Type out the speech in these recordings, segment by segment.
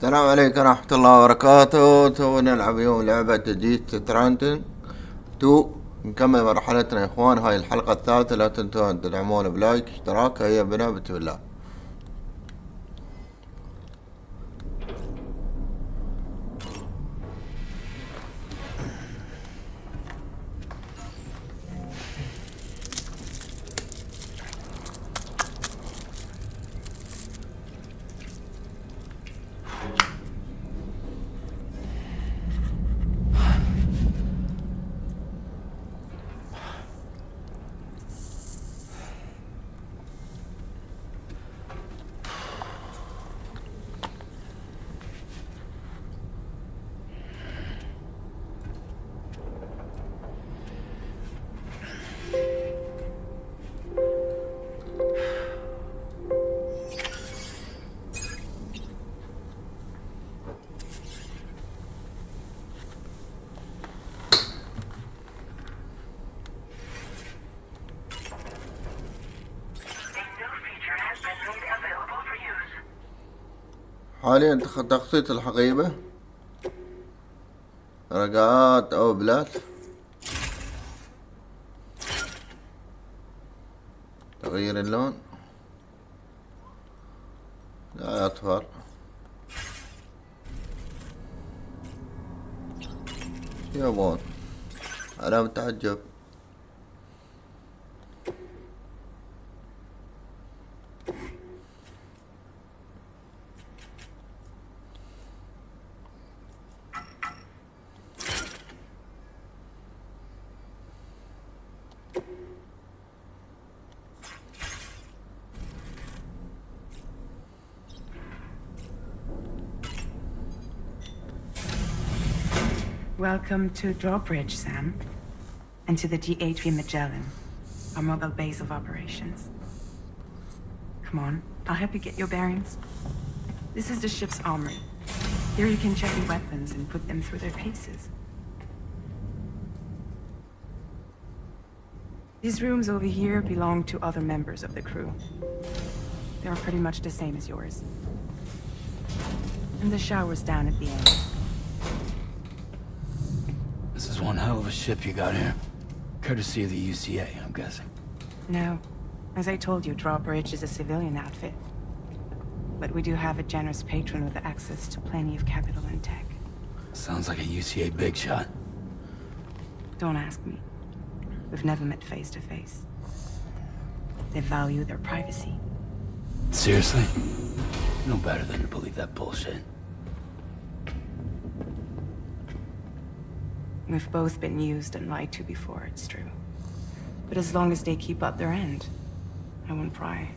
السلام عليكم ورحمة الله وبركاته. تو نلعب اليوم لعبة ديث ستراندنغ 2. نكمل مرحلتنا يا اخوان. هاي الحلقة الثالثة. لا تنسوا تدعمونا بلايك اشتراك. هيا بنا بسم الله. حاليا تخطيط الحقيبة، رقعات او بلات، تغيير اللون، لا اطفال، يبون علامة تعجب. Welcome to Drawbridge, Sam, and to the DHV Magellan, our mobile base of operations. Come on, I'll help you get your bearings. This is the ship's armory. Here you can check your weapons and put them through their paces. These rooms over here belong to other members of the crew. They are pretty much the same as yours. And the shower's down at the end. This is one hell of a ship you got here. Courtesy of the UCA, I'm guessing. No. As I told you, Drawbridge is a civilian outfit. But we do have a generous patron with access to plenty of capital and tech. Sounds like a UCA big shot. Don't ask me. We've never met face to face. They value their privacy. Seriously? No better than to believe that bullshit. We've both been used and lied to before, it's true. But as long as they keep up their end, I won't pry.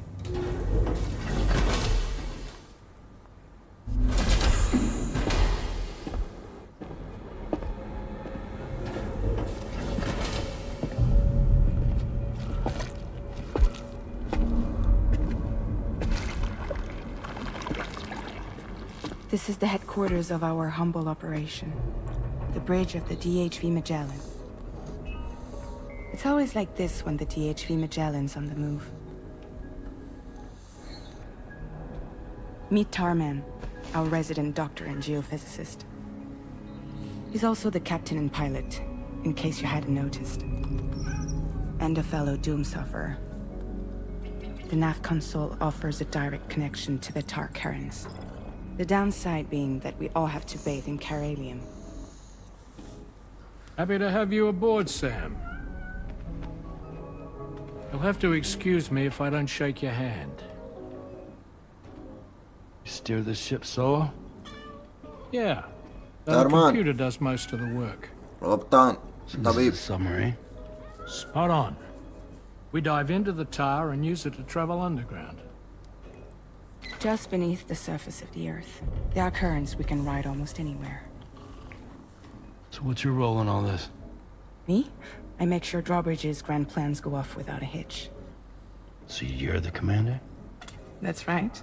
This is the headquarters of our humble operation. The bridge of the DHV Magellan. It's always like this when the DHV Magellan's on the move. Meet Tarman, our resident doctor and geophysicist. He's also the captain and pilot, in case you hadn't noticed. And a fellow doom sufferer. The nav console offers a direct connection to the Tar currents. The downside being that we all have to bathe in caralium. Happy to have you aboard, Sam. You'll have to excuse me if I don't shake your hand. You steer this ship solo? Yeah. The computer does most of the work. قبطان This is a submarine. Spot on. We dive into the tar and use it to travel underground. Just beneath the surface of the Earth, there are currents we can ride almost anywhere. So what's your role in all this? Me? I make sure Drawbridge's grand plans go off without a hitch. So you're the commander? That's right.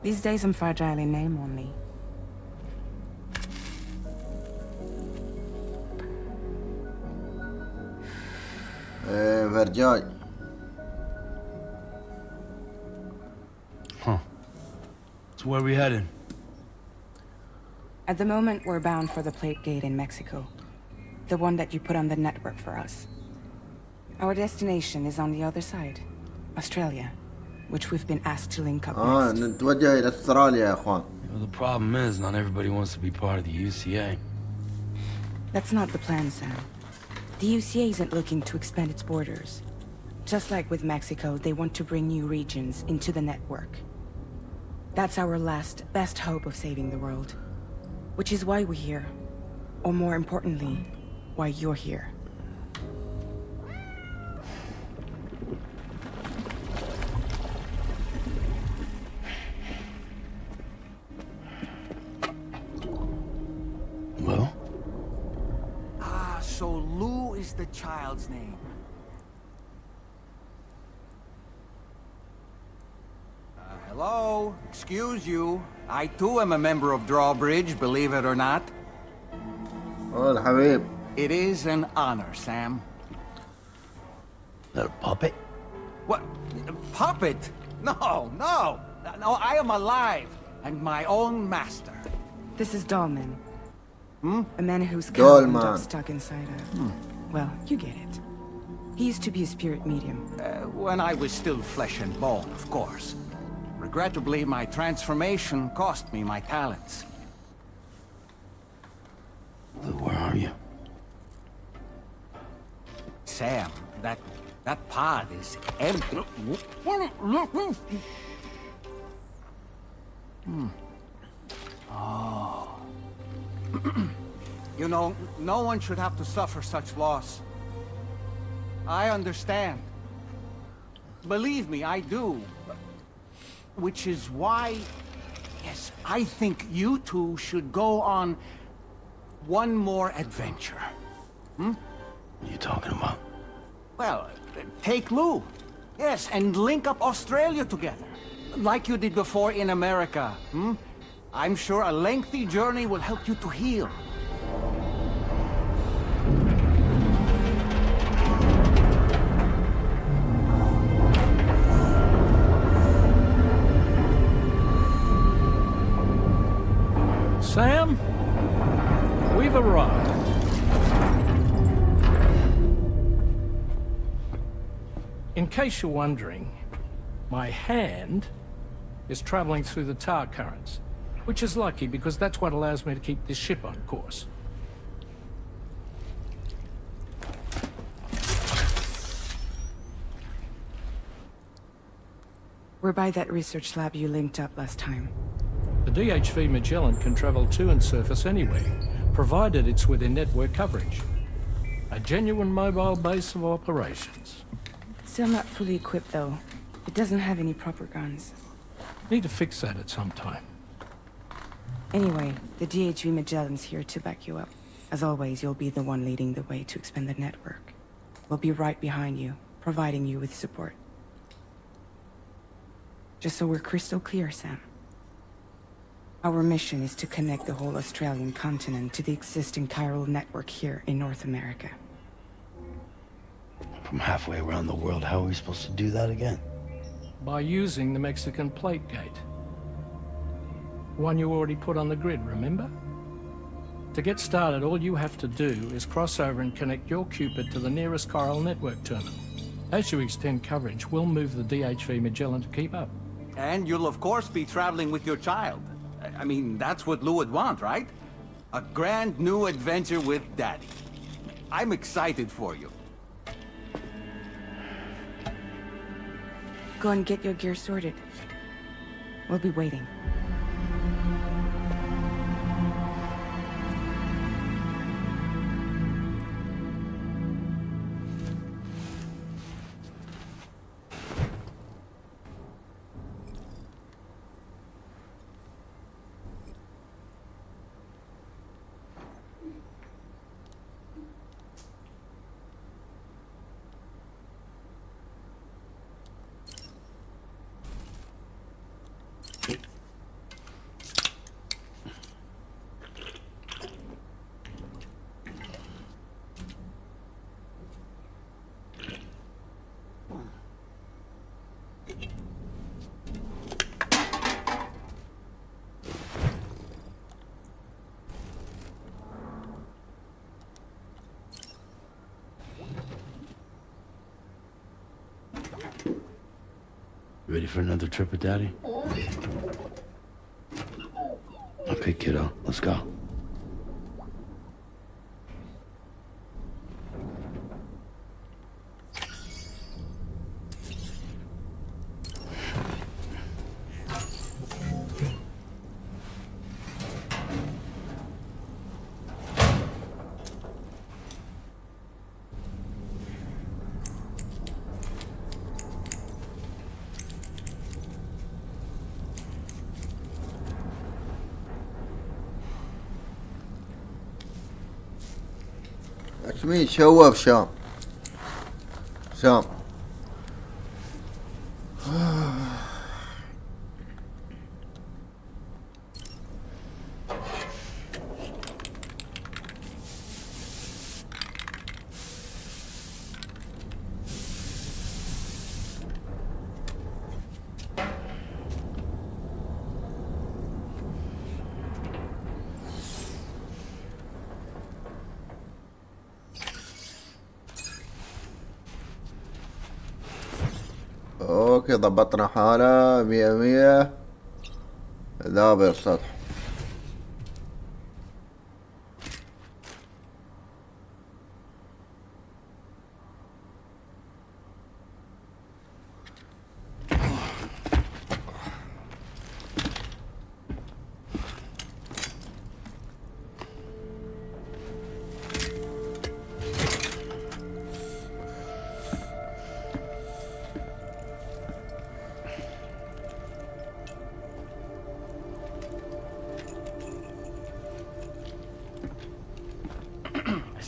These days I'm fragile in name only. فرجاي. Huh. So where are we heading? At the moment, we're bound for the plate gate in Mexico. The one that you put on the network for us. Our destination is on the other side. Australia. Which we've been asked to link up next. نتوجه إلى أستراليا يا إخوان. Well, the problem is, not everybody wants to be part of the UCA. That's not the plan, Sam. The UCA isn't looking to expand its borders. Just like with Mexico, they want to bring new regions into the network. That's our last, best hope of saving the world. Which is why we're here. Or more importantly, why you're here. Well? So Lou is the child's name. Hello? Excuse you. I too am a member of Drawbridge, believe it or not. الحبيب. It is an honor, Sam. That a puppet? What? A puppet? No, no. No, I am alive and my own master. This is Dolman. A man who's Dolman. got stuck inside a... Well, you get it. He used to be a spirit medium. When I was still flesh and bone, of course. Regrettably, my transformation cost me my talents. Lou, where are you? Sam, that pod is empty. Oh. You know, no one should have to suffer such loss. I understand. Believe me, I do. Which is why, yes, I think you two should go on one more adventure. What are you talking about? Well, take Lou. Yes, and link up Australia together. Like you did before in America. I'm sure a lengthy journey will help you to heal. Sam, we've arrived. In case you're wondering, my hand is traveling through the tar currents, which is lucky because that's what allows me to keep this ship on course. We're by that research lab you linked up last time. The DHV Magellan can travel to and surface anywhere, provided it's within network coverage. A genuine mobile base of operations. Still not fully equipped, though. It doesn't have any proper guns. Need to fix that at some time. Anyway, the DHV Magellan's here to back you up. As always, you'll be the one leading the way to expand the network. We'll be right behind you, providing you with support. Just so we're crystal clear, Sam. Our mission is to connect the whole Australian continent to the existing chiral network here in North America. From halfway around the world, how are we supposed to do that again? By using the Mexican plate gate. One you already put on the grid, remember? To get started, all you have to do is cross over and connect your Cupid to the nearest chiral network terminal. As you extend coverage, we'll move the DHV Magellan to keep up. And you'll of course be traveling with your child. I mean, that's what Lou would want, right? A grand new adventure with Daddy. I'm excited for you. Go and get your gear sorted. We'll be waiting. Ready for another trip with Daddy? Okay, kiddo, let's go. مين شوف شام اوكي ضبطنا حالة 100 ذاب السطح.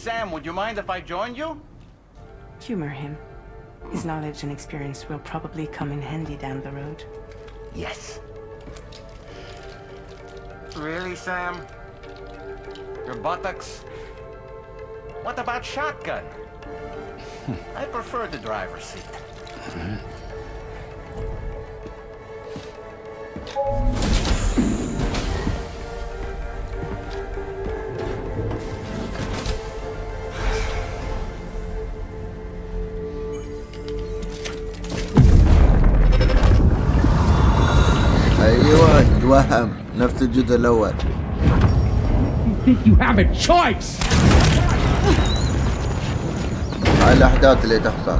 Sam, would you mind if I joined you? Humor him. His knowledge and experience will probably come in handy down the road. Yes. Really, Sam? Your buttocks? What about shotgun? I prefer the driver's seat. ايوه توهم نفس الجزء الاول. You have a choice. هاي الاحداث اللي تحصل.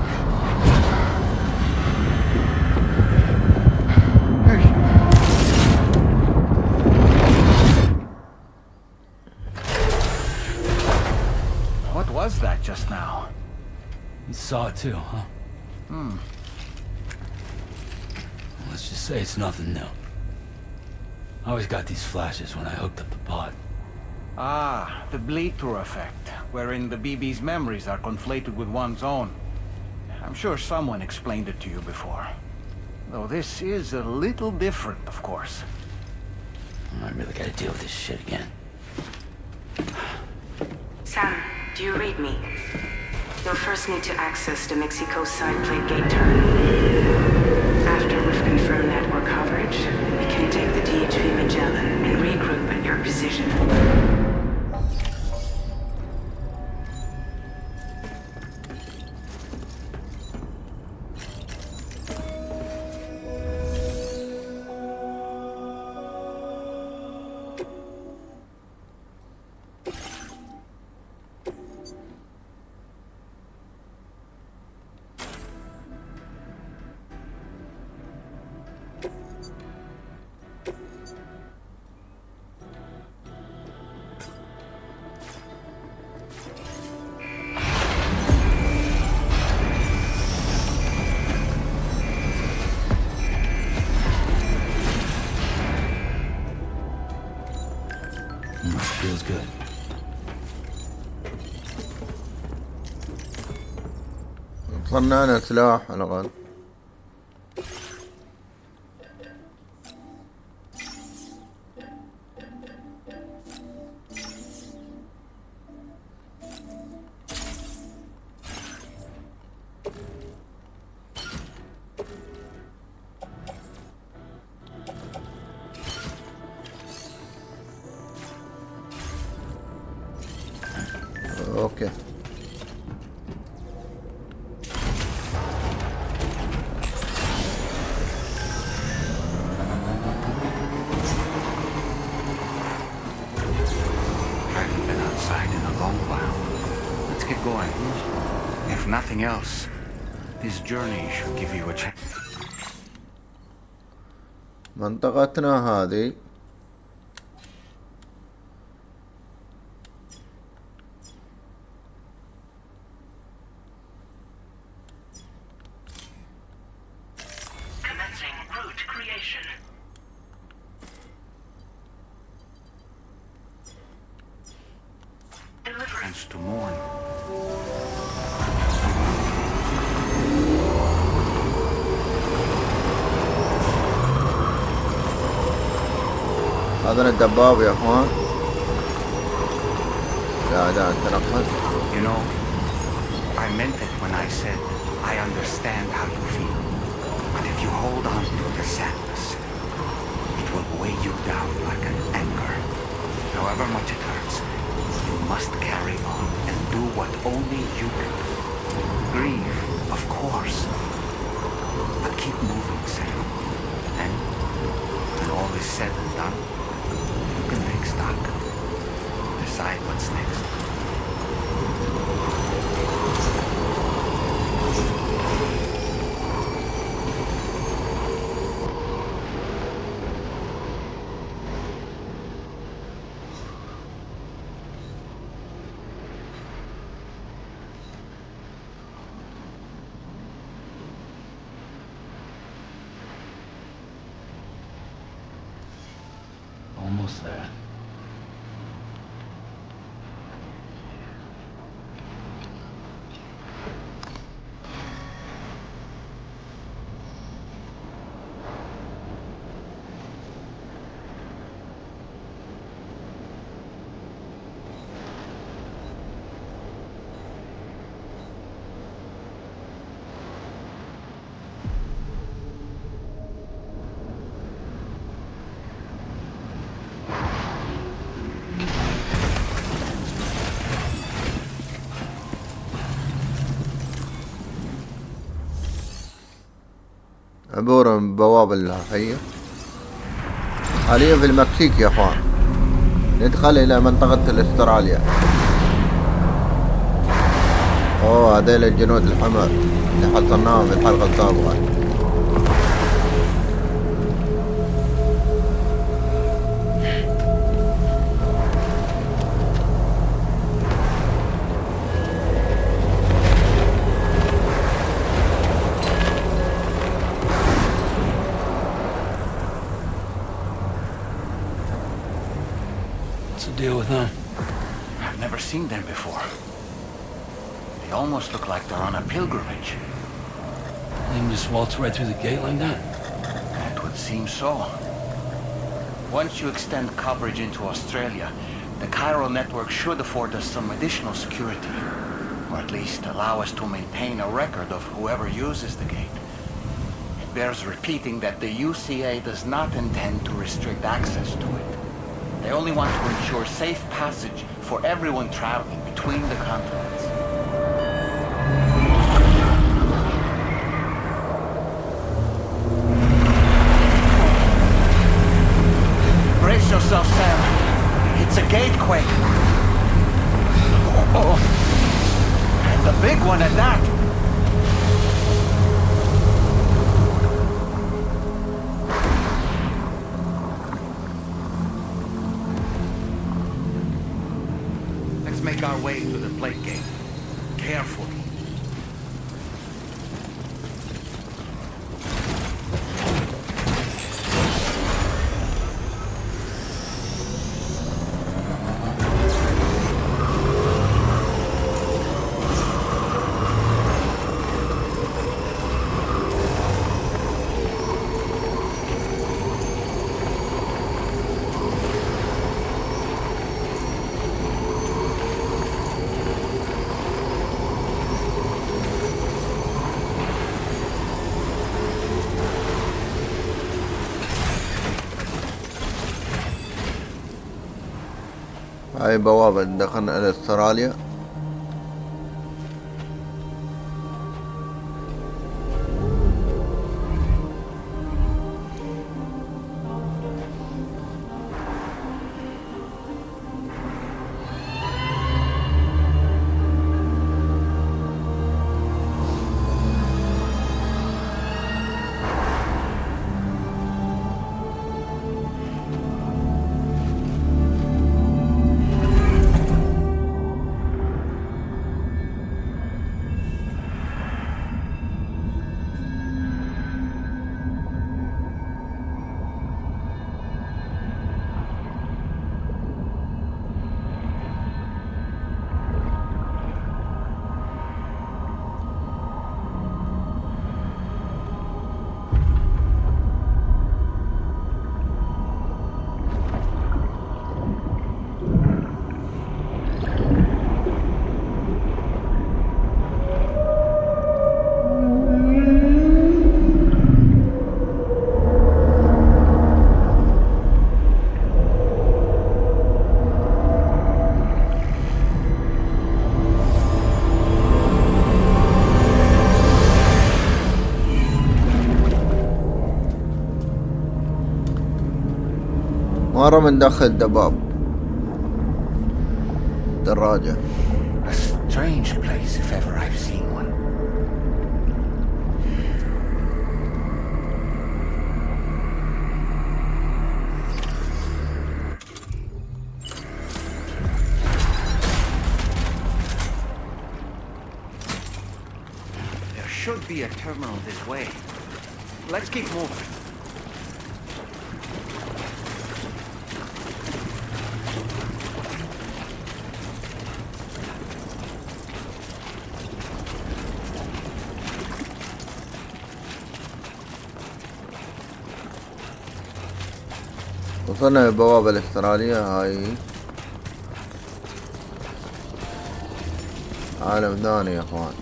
What was that just now? You saw it too, huh? Let's just say it's nothing new. I always got these flashes when I hooked up the pod. Ah, the bleed-through effect, wherein the BB's memories are conflated with one's own. I'm sure someone explained it to you before. Though this is a little different, of course. I really gotta deal with this shit again. Sam, do you read me? You'll first need to access the Mexico side plate gate terminal. After we've confirmed network coverage, we can take the DHV Magellan and regroup at your position. Feels good. صنعنا سلاح على الأقل. اوكي If nothing else, this journey should give you a chance. منطقتنا هذه To mourn. هذا الدباب يا اخوان قاعد اتنقل. You know, I meant it when I said I understand how you feel. But if you hold on to the sadness, it will weigh you down like an anchor. However much it hurts, you must carry on and do what only you can do. Grieve, of course. But keep moving, Sam. And when all is said and done, you can take stock. Decide what's next. Almost there. عبورة من بوابة الحية. حاليا في المكسيك يا اخوان. ندخل الى منطقة استراليا. اوه هذيل الجنود الحمر اللي حصلناهم في الحلقة السابقة. Deal with them. I've never seen them before. They almost look like they're on a pilgrimage. They can just waltz right through the gate like that? It would seem so. Once you extend coverage into Australia, the Chiral network should afford us some additional security. Or at least allow us to maintain a record of whoever uses the gate. It bears repeating that the UCA does not intend to restrict access to it. They only want to ensure safe passage for everyone traveling between the continents. Brace yourself, Sam. It's a gatequake. Oh, and the big one at that. Make our way to the plate gate. Carefully. هاي بوابة دخلنا إلى استراليا. مرة من داخل دباب دراجة. A strange place if ever I've seen one. There should be a terminal this way. Let's keep moving. وصلنا للبوابة الأسترالية. هاي عالم ثاني يا اخوان.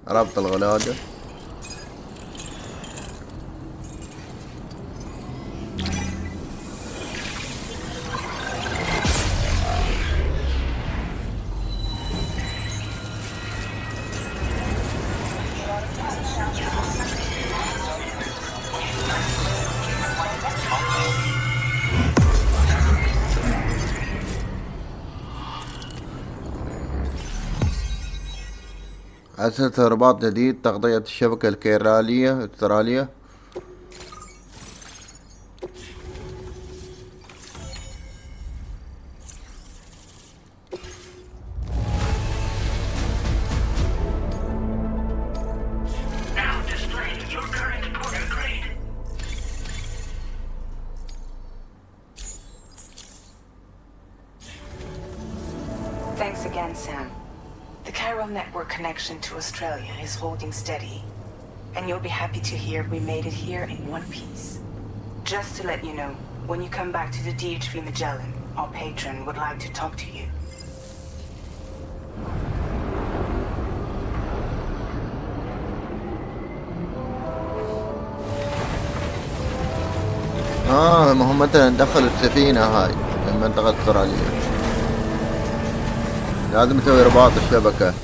ربط الغلادة. أسس رباط جديد تغطية الشبكة الكيرالية أستراليا. Thanks again, Sam. The chiral network connection to Australia is holding steady, and you'll be happy to hear we made it here in one piece. Just to let you know, when you come back to the DHV Magellan, our patron would like to talk to you. مهمتنا ندخل السفينة هاي المنطقة الأسترالية. لازم نسوي رباط الشبكة.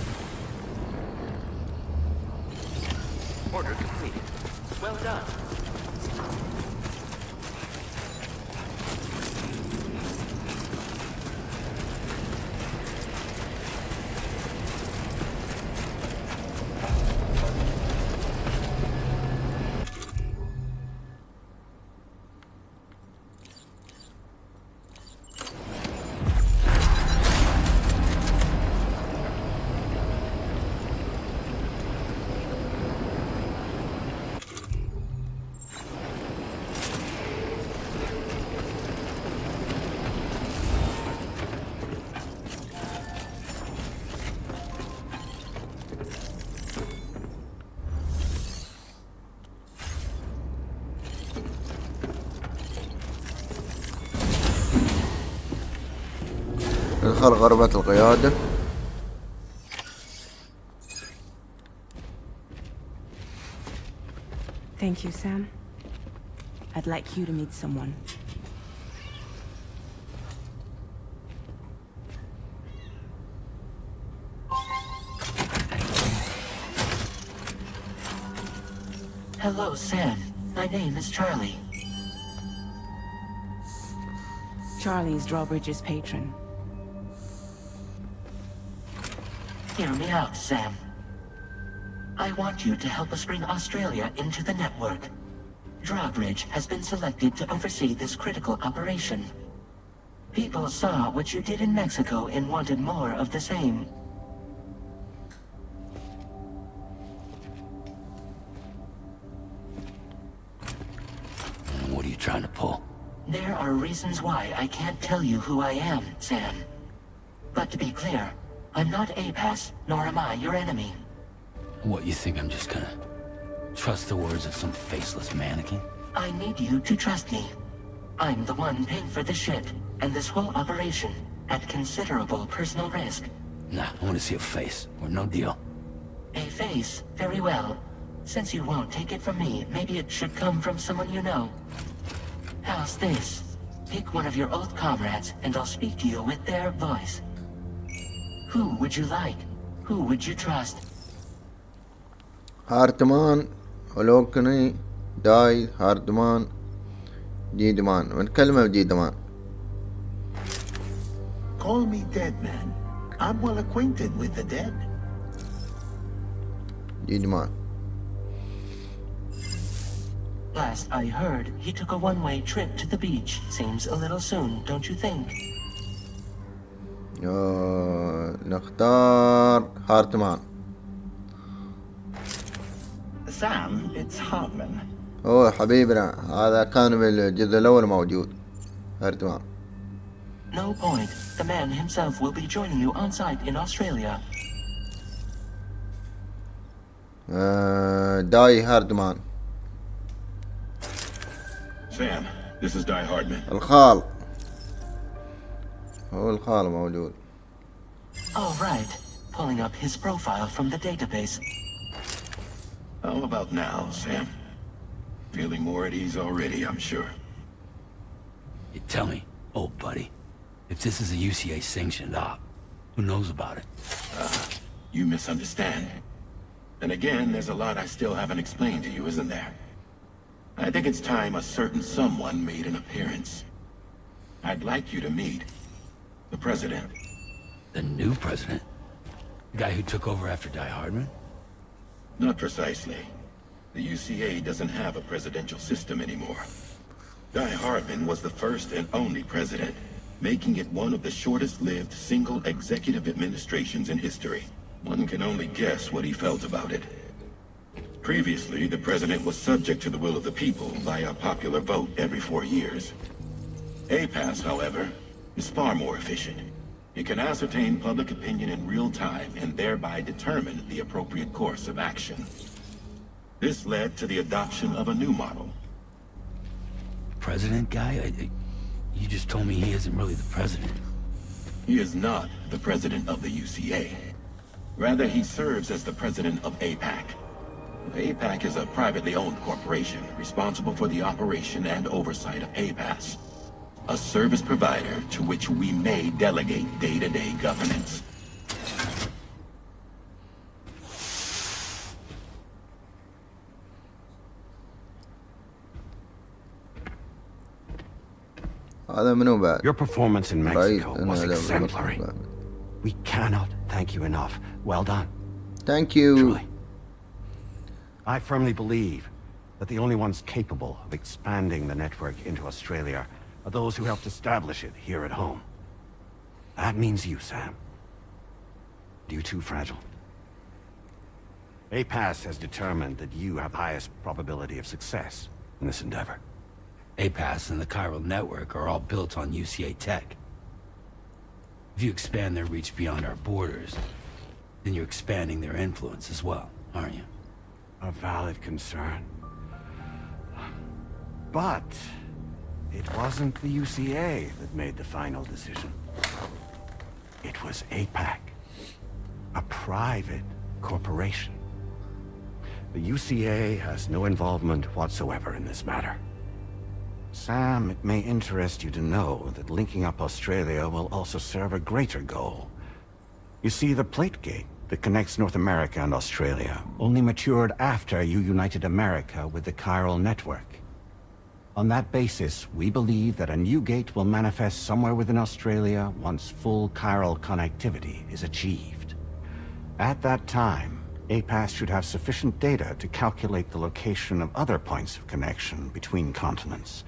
ندخل غربة القيادة. Thank you, Sam. I'd like you to meet someone. Hello, Sam. My name is Charlie. Charlie's Drawbridge's patron. Hear me out, Sam. I want you to help us bring Australia into the network. Drawbridge has been selected to oversee this critical operation. People saw what you did in Mexico and wanted more of the same. What are you trying to pull? There are reasons why I can't tell you who I am, Sam. But to be clear, I'm not APAS, nor am I your enemy. What, you think I'm just gonna trust the words of some faceless mannequin? I need you to trust me. I'm the one paying for the shit, and this whole operation, at considerable personal risk. Nah, I want to see a face, or no deal. A face? Very well. Since you won't take it from me, maybe it should come from someone you know. How's this? Pick one of your old comrades, and I'll speak to you with their voice. Who would you like? Who would you trust? هارتمان ولوكني داي هاردمان ديدمان، ونكلمه بديدمان. Call me dead man. I'm well acquainted with the dead. ديدمان. Last I heard, he took a one-way trip to the beach. Seems a little soon, don't you think? نختار هارتمان. Sam, it's Hartman. هو حبيبنا، هذا كان بالجزء الأول موجود. هارتمان. No point. The man himself will be joining you on site in Australia. داي هاردمان. Sam, this is Di Hardman. الخال. هو الخال موجود. All right. Pulling up his profile from the database. How about now, Sam? Feeling more at ease already, I'm sure. You tell me, old buddy, if this is a UCA sanctioned op, who knows about it? You misunderstand. And again, there's a lot I still haven't explained to you, isn't there? I think it's time a certain someone made an appearance. I'd like you to meet the president. The new president? The guy who took over after Die Hardman? Not precisely. The UCA doesn't have a presidential system anymore. Die Hardman was the first and only president, making it one of the shortest-lived single executive administrations in history. One can only guess what he felt about it. Previously, the president was subject to the will of the people via a popular vote every 4 years. APAS, however, is far more efficient. It can ascertain public opinion in real time and thereby determine the appropriate course of action. This led to the adoption of a new model. President guy? You just told me he isn't really the president. He is not the president of the UCA. Rather, he serves as the president of APAC. APAC is a privately owned corporation responsible for the operation and oversight of APAS, a service provider to which we may delegate day-to-day governance. هذا منو بعد؟ Your performance in Mexico Right, was هذا exemplary. منو بعد؟ We cannot thank you enough. Well done. Thank you. Truly. I firmly believe that the only ones capable of expanding the network into Australia are those who helped establish it here at home. That means you, Sam. You too fragile. APAS has determined that you have the highest probability of success in this endeavor. APAS and the chiral network are all built on UCA tech. If you expand their reach beyond our borders, then you're expanding their influence as well, aren't you? A valid concern. But it wasn't the UCA that made the final decision. It was APAC, a private corporation. The UCA has no involvement whatsoever in this matter. Sam, it may interest you to know that linking up Australia will also serve a greater goal. You see, the plate gate that connects North America and Australia only matured after you united America with the chiral network. On that basis, we believe that a new gate will manifest somewhere within Australia once full chiral connectivity is achieved. At that time, APAS should have sufficient data to calculate the location of other points of connection between continents.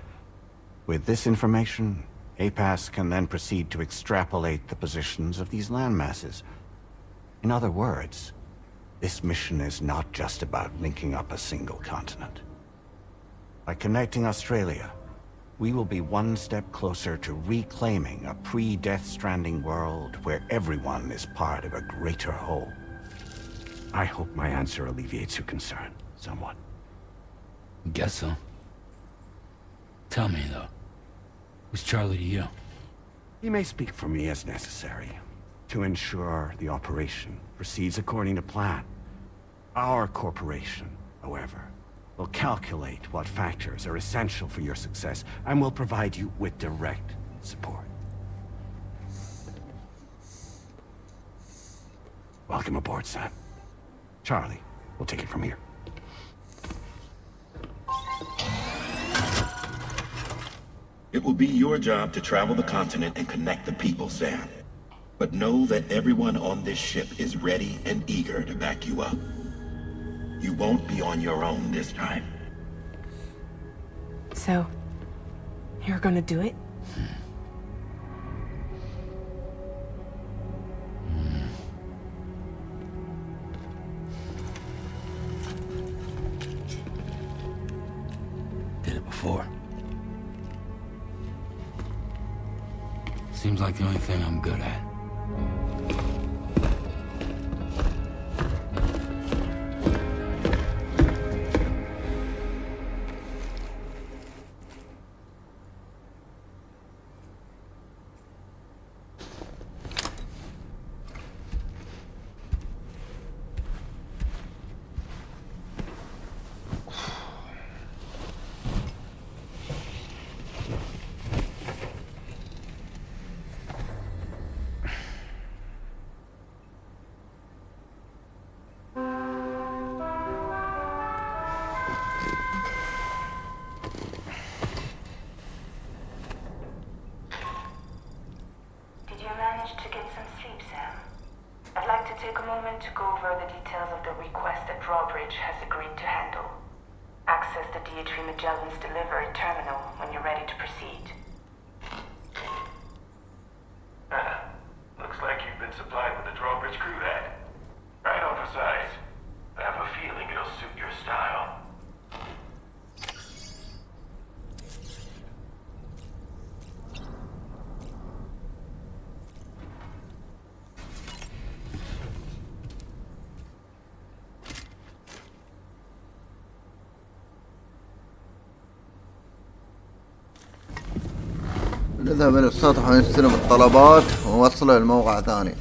With this information, APAS can then proceed to extrapolate the positions of these landmasses. In other words, this mission is not just about linking up a single continent. By connecting Australia, we will be one step closer to reclaiming a pre-Death Stranding world where everyone is part of a greater whole. I hope my answer alleviates your concern somewhat. Guess so. Tell me, though. Who's Charlie to you? He may speak for me as necessary to ensure the operation proceeds according to plan. Our corporation, however, will calculate what factors are essential for your success and will provide you with direct support. Welcome aboard, Sam. Charlie, we'll take it from here. It will be your job to travel the continent and connect the people, Sam. But know that everyone on this ship is ready and eager to back you up. You won't be on your own this time. So, you're gonna do it? Did it before. Seems like the only thing I'm good at. To get some sleep, Sam. I'd like to take a moment to go over the details of the request that Drawbridge has agreed to handle. Access the DH Magellan's delivery terminal when you're ready to proceed. Looks like you've been supplied with the Drawbridge crew that. Right on for size. I have a feeling it'll suit your style. نذهب إلى السطح ونستلم الطلبات ونوصله لموقع ثاني.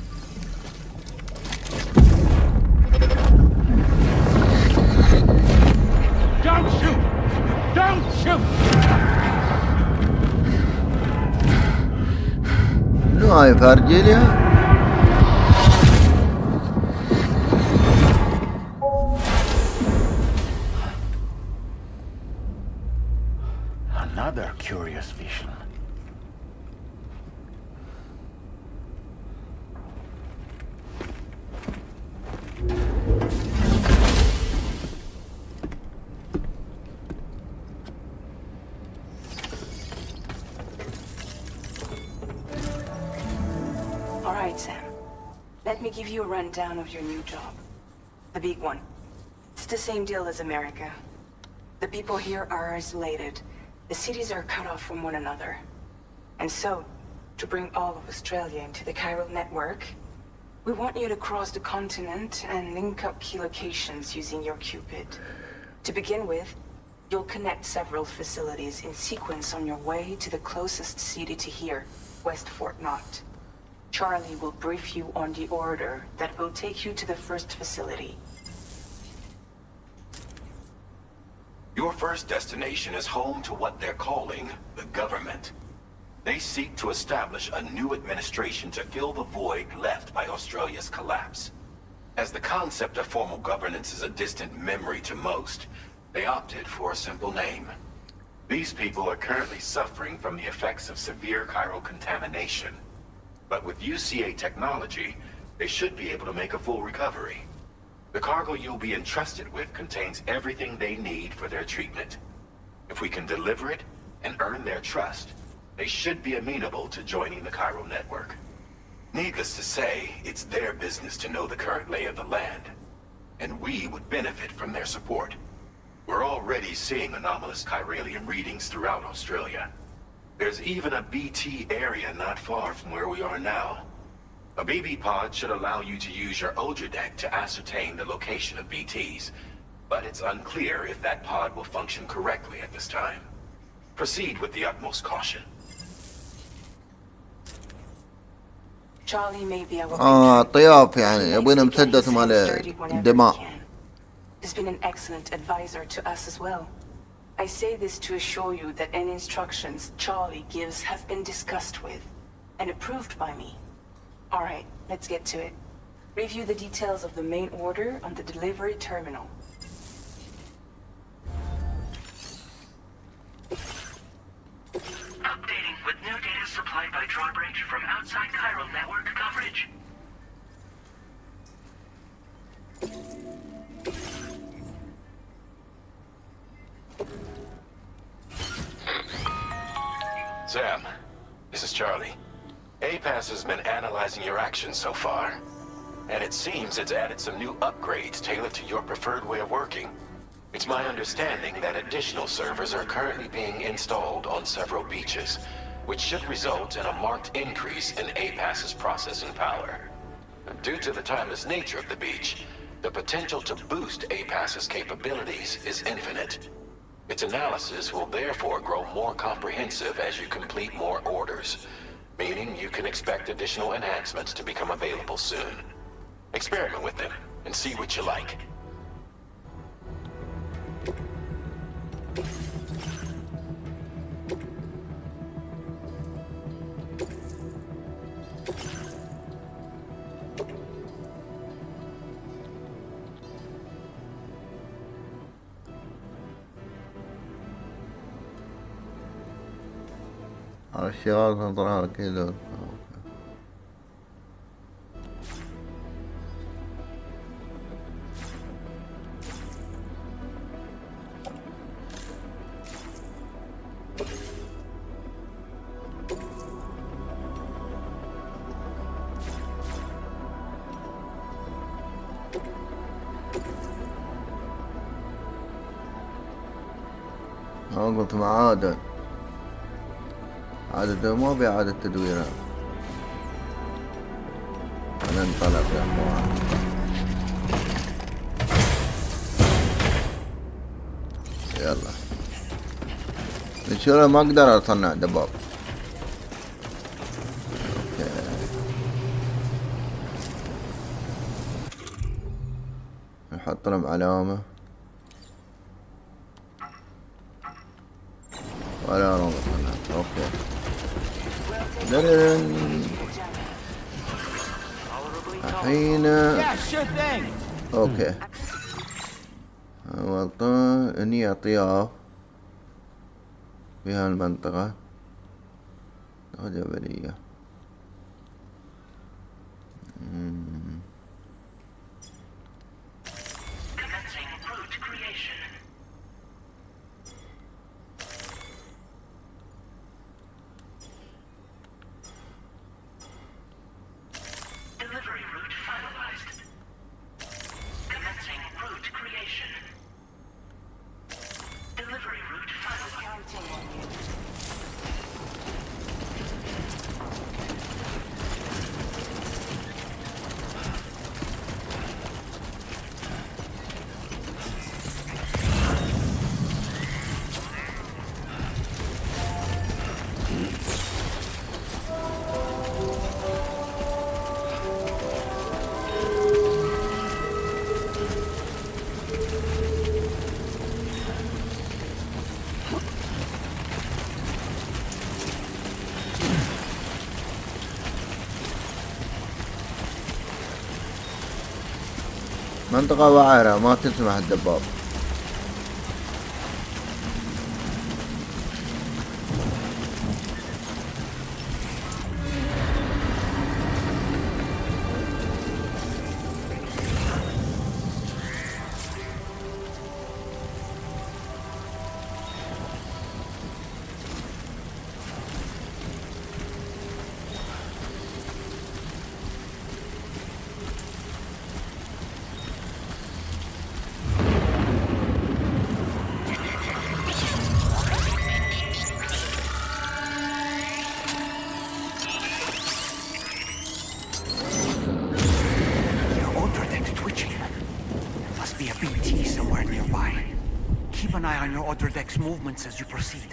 Don't shoot! Don't shoot! شنو هاي فارجيليا؟ Another curious vision. Sam. Let me give you a rundown of your new job. The big one. It's the same deal as America. The people here are isolated. The cities are cut off from one another. And so, to bring all of Australia into the chiral network, we want you to cross the continent and link up key locations using your Cupid. To begin with, you'll connect several facilities in sequence on your way to the closest city to here, West Fort Knott. Charlie will brief you on the order that will take you to the first facility. Your first destination is home to what they're calling the government. They seek to establish a new administration to fill the void left by Australia's collapse. As the concept of formal governance is a distant memory to most, they opted for a simple name. These people are currently suffering from the effects of severe chiral contamination. But with UCA technology, they should be able to make a full recovery. The cargo you'll be entrusted with contains everything they need for their treatment. If we can deliver it and earn their trust, they should be amenable to joining the chiral network. Needless to say, it's their business to know the current lay of the land, and we would benefit from their support. We're already seeing anomalous chiralium readings throughout Australia. There's even a BT area not far from where we are now. A BB pod should allow you to use your Ultra deck to ascertain the location of BTs, but it's unclear if that pod will function correctly at this time. Proceed with the utmost caution. Charlie may be our طياف يعني يبون مسدس مال الدماء. He's been an excellent advisor to us as well. I say this to assure you that any instructions Charlie gives have been discussed with and approved by me. All right, let's get to it. Review the details of the main order on the delivery terminal. Sam, this is Charlie. APAS has been analyzing your actions so far, and it seems it's added some new upgrades tailored to your preferred way of working. It's my understanding that additional servers are currently being installed on several beaches, which should result in a marked increase in APAS's processing power. Due to the timeless nature of the beach, the potential to boost APAS's capabilities is infinite. Its analysis will therefore grow more comprehensive as you complete more orders, meaning you can expect additional enhancements to become available soon. Experiment with them and see what you like. على الشغال نظرها كذا. قلت مع عادة ما بإعادة تدويرها. ننطلق يا اخوان. يلا نشوف. ما اقدر اصنع دباب. نحط لهم علامة ولا رمز. اوكي الحين اوكي اني اطياف في هالمنطقة جبلية. منطقة وعرة ما تسمح الدباب. Movements as you proceed.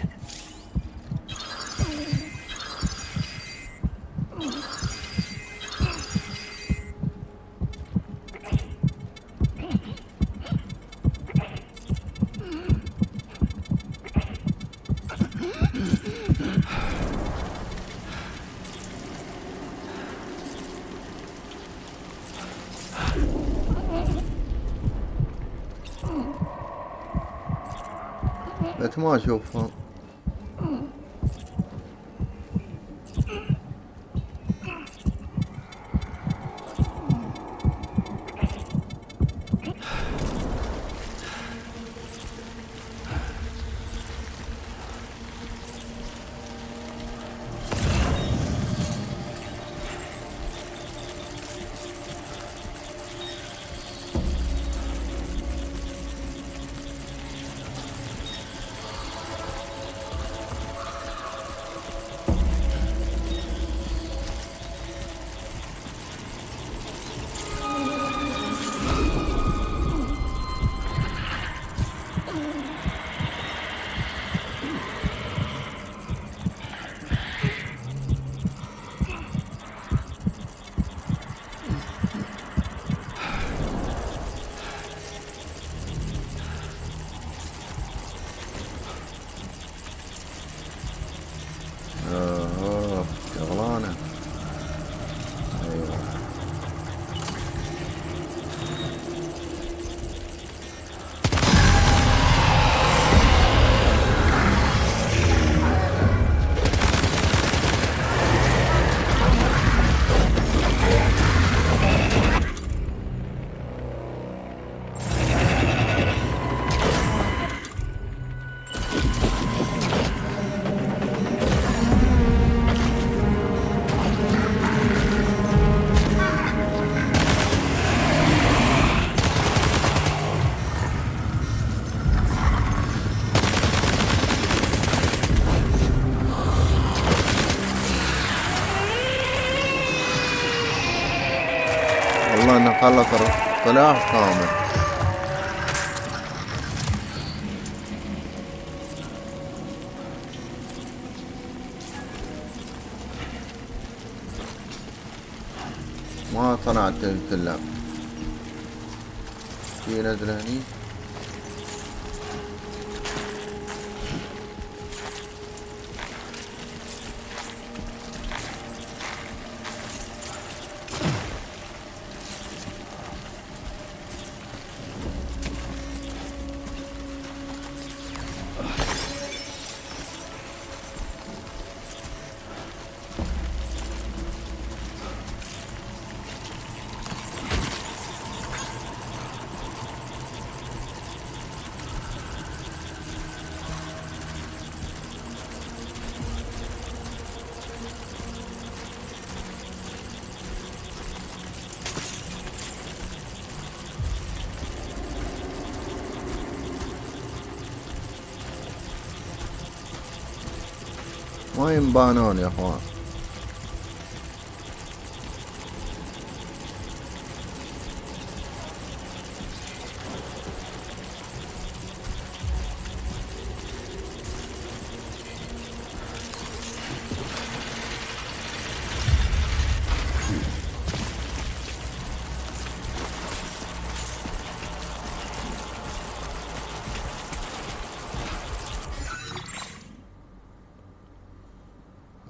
بس ما اشوفها. خلص السلاح كامل. ما صنعت اللعب. في نزل هني. ما ينبانون يا اخوان.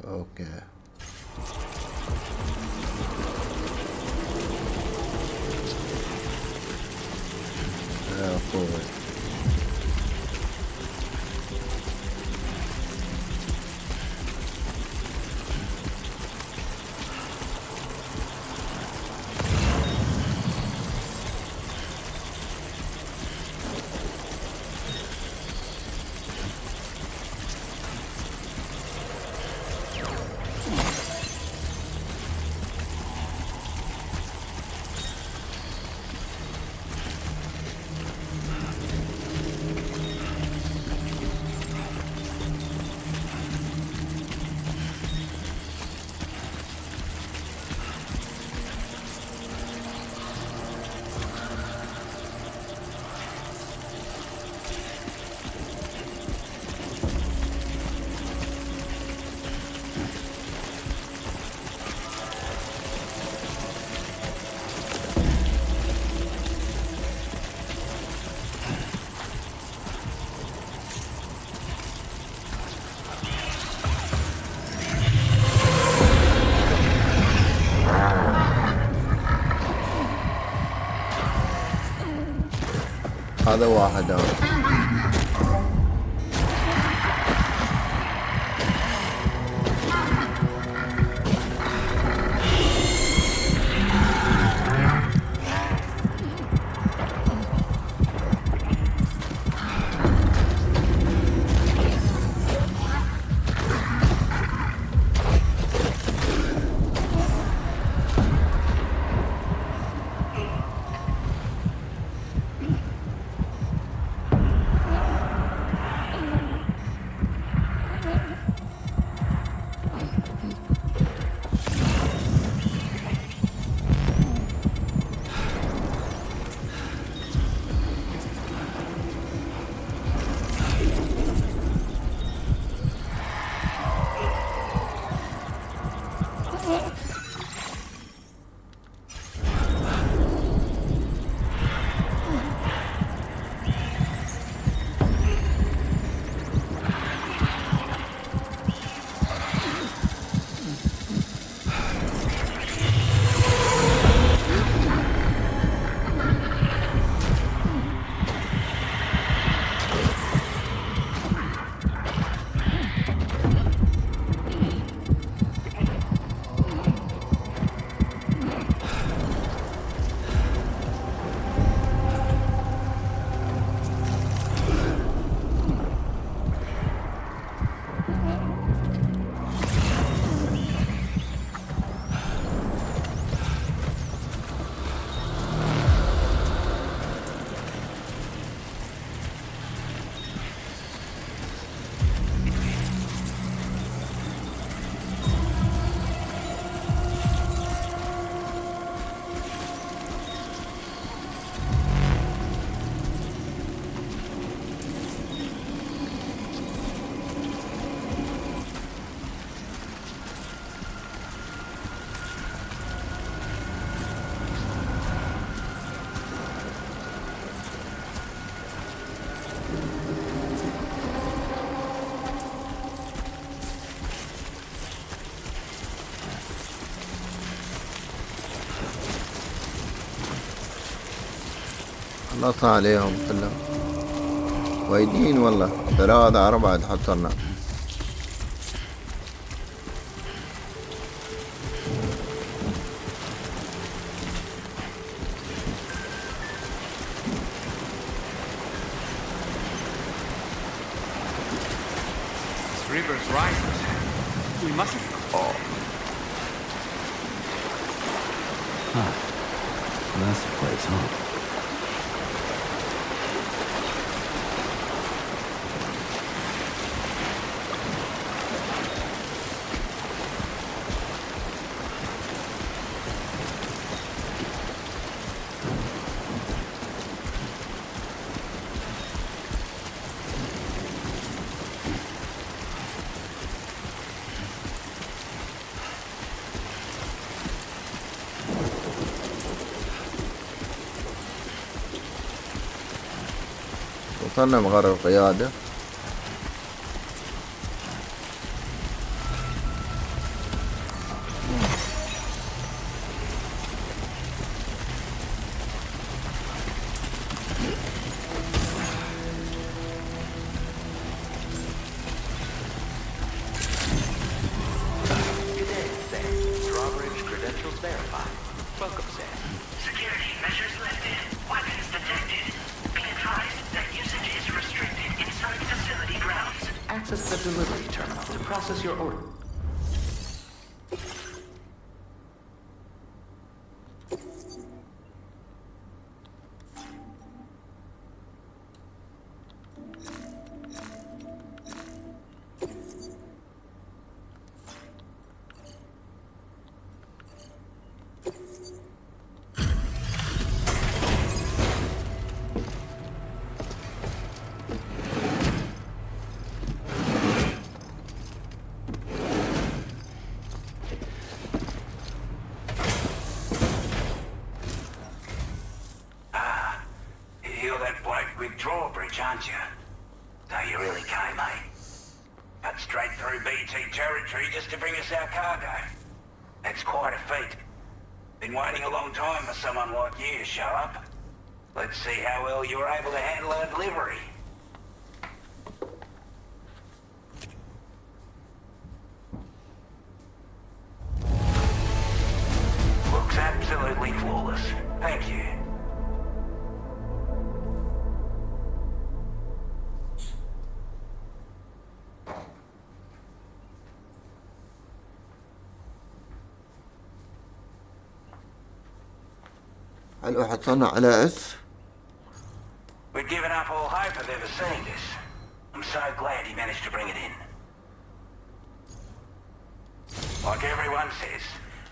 اوكي يا اخوي. هذا واحد خلصنا عليهم كلهم وايدين والله 3 4 تحصلنا. River's right. We mustn't. Oh. Huh. That's the place, huh? وصلنا مغار القيادة. Aren't you? So you really came, eh? Cut straight through BT territory just to bring us our cargo. That's quite a feat. Been waiting a long time for someone like you to show up. Let's see how well you were able to handle our delivery. Looks absolutely flawless. Thank you. حلو حصلنا على اس. We'd given up all hope of ever seeing this. I'm so glad he managed to bring it in. Like everyone says,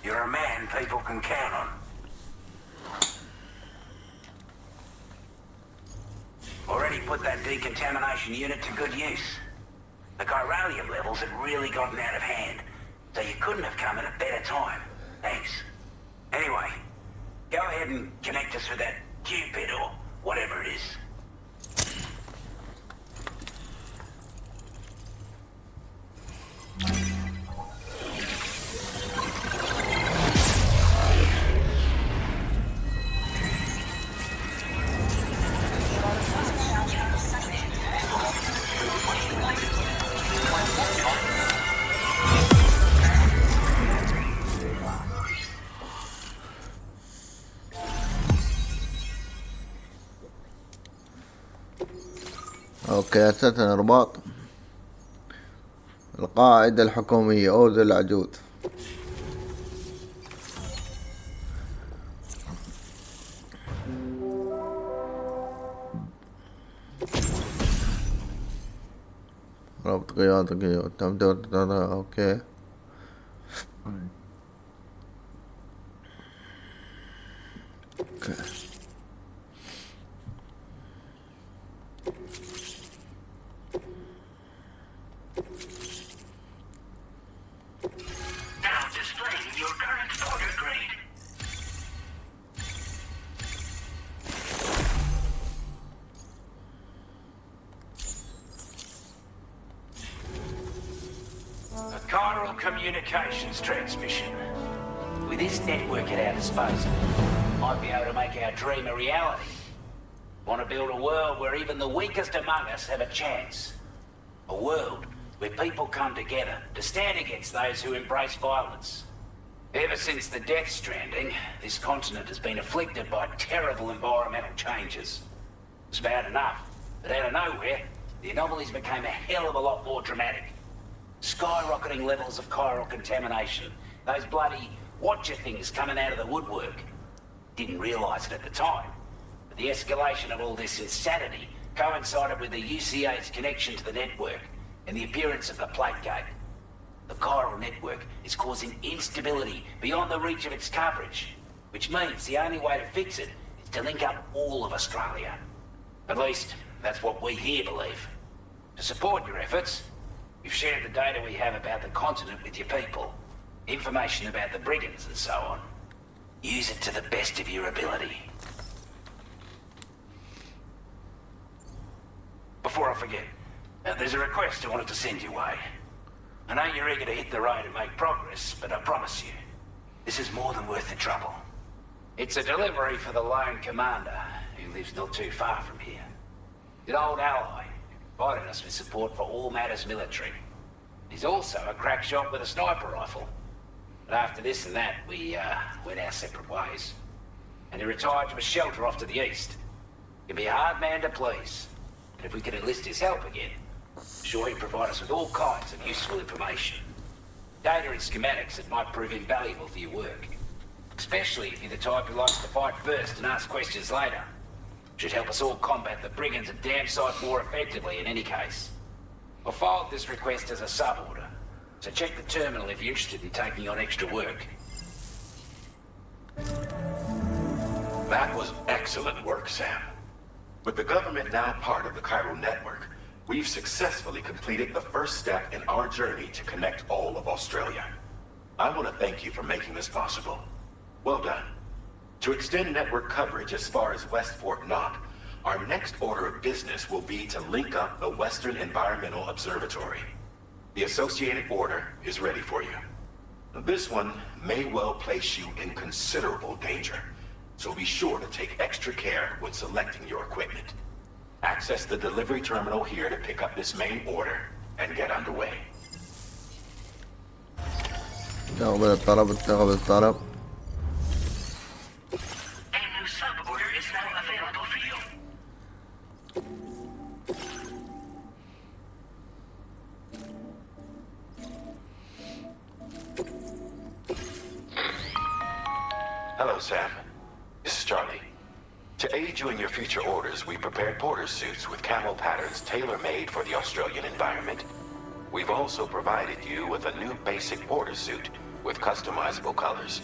you're a man people can count on. Already put that decontamination unit to good use. The chiralium levels had really gotten out of hand, so you couldn't have come at a better time. Thanks. Anyway, go ahead and connect us with that Cupid or whatever it is. اوكي اساسا رباط القاعدة الحكومية اوز العجوز. ربط قيادة اوكي. Communications transmission. With this network at our disposal, might be able to make our dream a reality. Want to build a world where even the weakest among us have a chance. A world where people come together to stand against those who embrace violence. Ever since the Death Stranding, this continent has been afflicted by terrible environmental changes. It's bad enough, but out of nowhere, the anomalies became a hell of a lot more dramatic. Skyrocketing levels of chiral contamination, those bloody watcher things coming out of the woodwork. Didn't realise it at the time, but the escalation of all this insanity coincided with the UCA's connection to the network and the appearance of the plate gate. The chiral network is causing instability beyond the reach of its coverage, which means the only way to fix it is to link up all of Australia. At least, that's what we here believe. To support your efforts, we've shared the data we have about the continent with your people, information about the brigands and so on. Use it to the best of your ability. Before I forget, there's a request I wanted to send your way. I know you're eager to hit the road and make progress, but I promise you, this is more than worth the trouble. It's a delivery for the lone commander, who lives not too far from here. An old ally, who provided us with support for all matters military. He's also a crack shot with a sniper rifle. But after this and that, we went our separate ways. And he retired to a shelter off to the east. He'd be a hard man to please, but if we could enlist his help again, sure he'd provide us with all kinds of useful information. Data and schematics that might prove invaluable for your work. Especially if you're the type who likes to fight first and ask questions later. Should help us all combat the brigands a damn sight more effectively in any case. I filed this request as a sub-order, so check the terminal if you're interested in taking on extra work. That was excellent work, Sam. With the government now part of the chiral network, we've successfully completed the first step in our journey to connect all of Australia. I want to thank you for making this possible. Well done. To extend network coverage as far as West Fort Knox, our next order of business will be to link up the Western Environmental Observatory. The associated order is ready for you. This one may well place you in considerable danger, so be sure to take extra care when selecting your equipment. Access the delivery terminal here to pick up this main order and get underway. تقبل الطلب تقبل الطلب. A new sub-order is now available for you. Hello, Sam. This is Charlie. To aid you in your future orders, we prepared border suits with camel patterns tailor-made for the Australian environment. We've also provided you with a new basic border suit with customizable colors.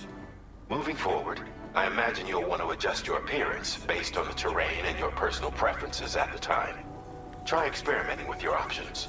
Moving forward, I imagine you'll want to adjust your appearance based on the terrain and your personal preferences at the time. Try experimenting with your options.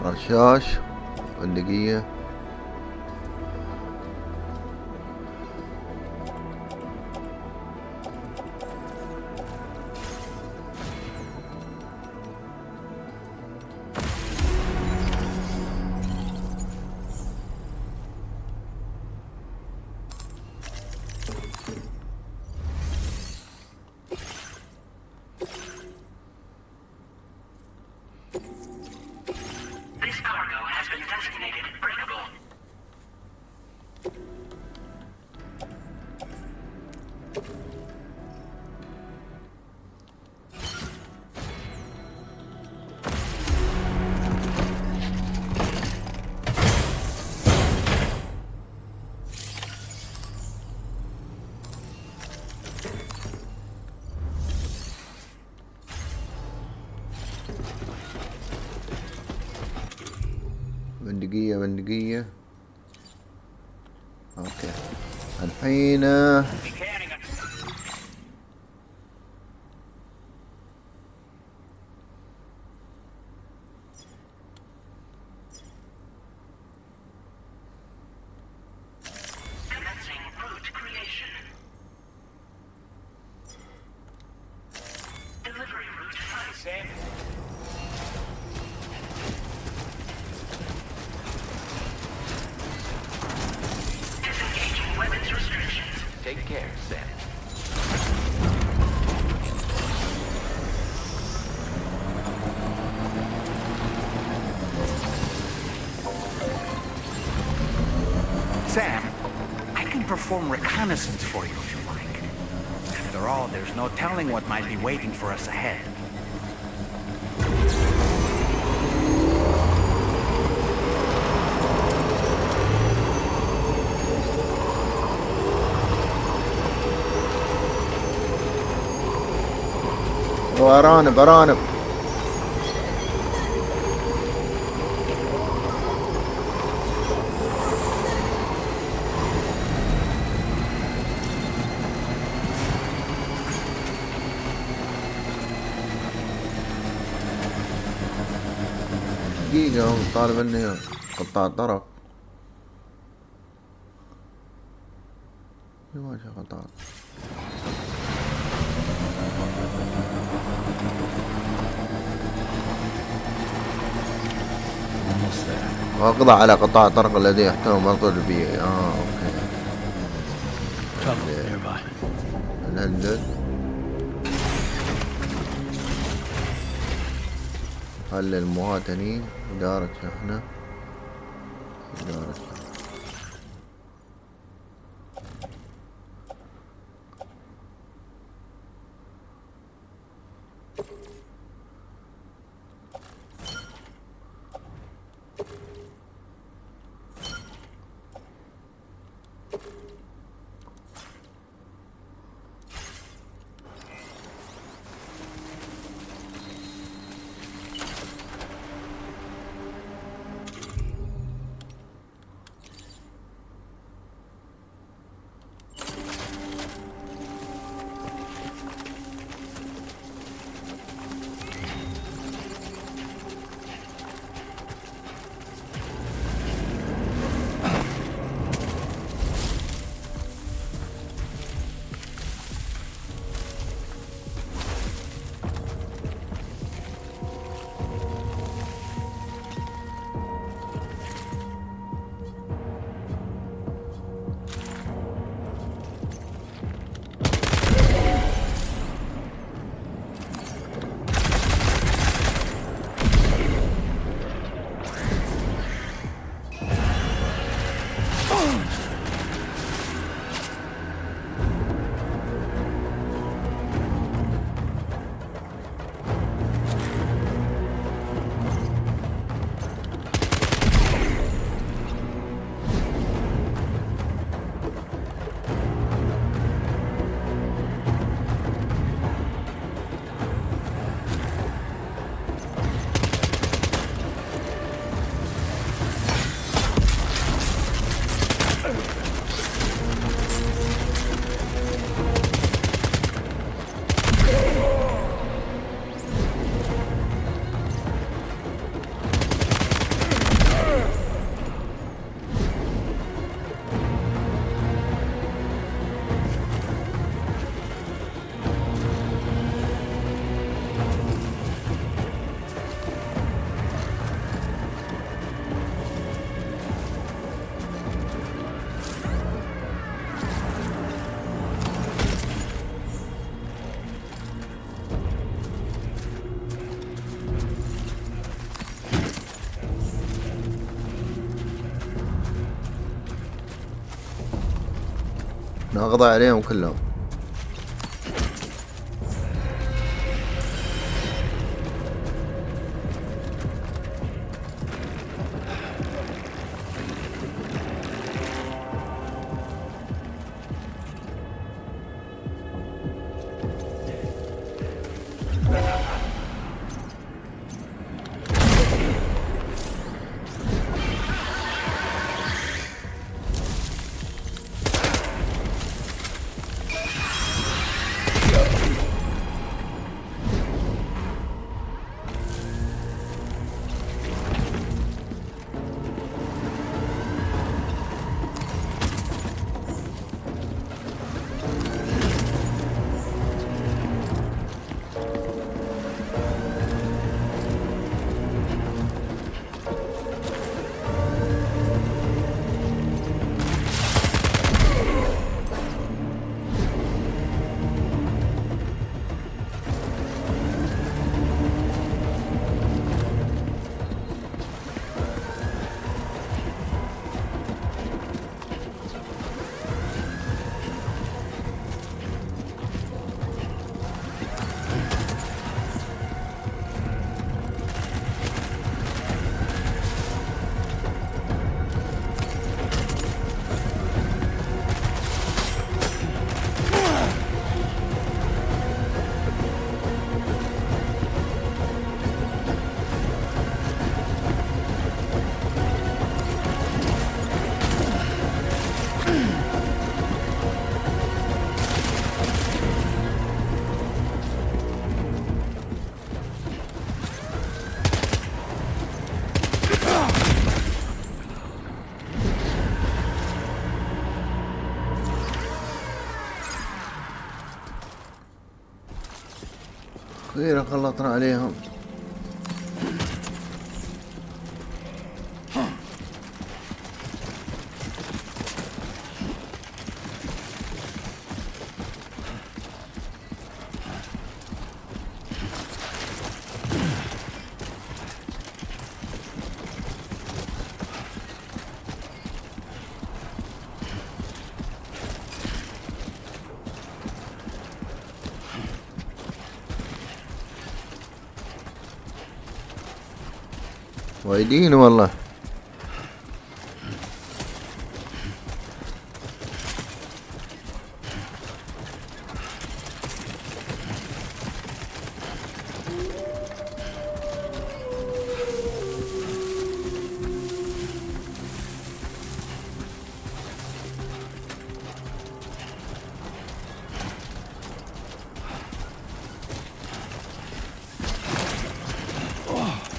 رشاش بندقية. Designated breakable. بندقية اوكي الحين Take care, Sam. Sam, I can perform reconnaissance for you if you like. After all, there's no telling what might be waiting for us ahead. أرانب دقيقة هم طالب مني قطاع طرف ما شاء قطاع وأقضى على قطاع طرق الذي يحتوي مصدر البيئي. اوكي نهدد خلي المواطنين إدارة شحنة نقضي عليهم كلهم. أخيرا خلطنا عليهم. وايدين والله.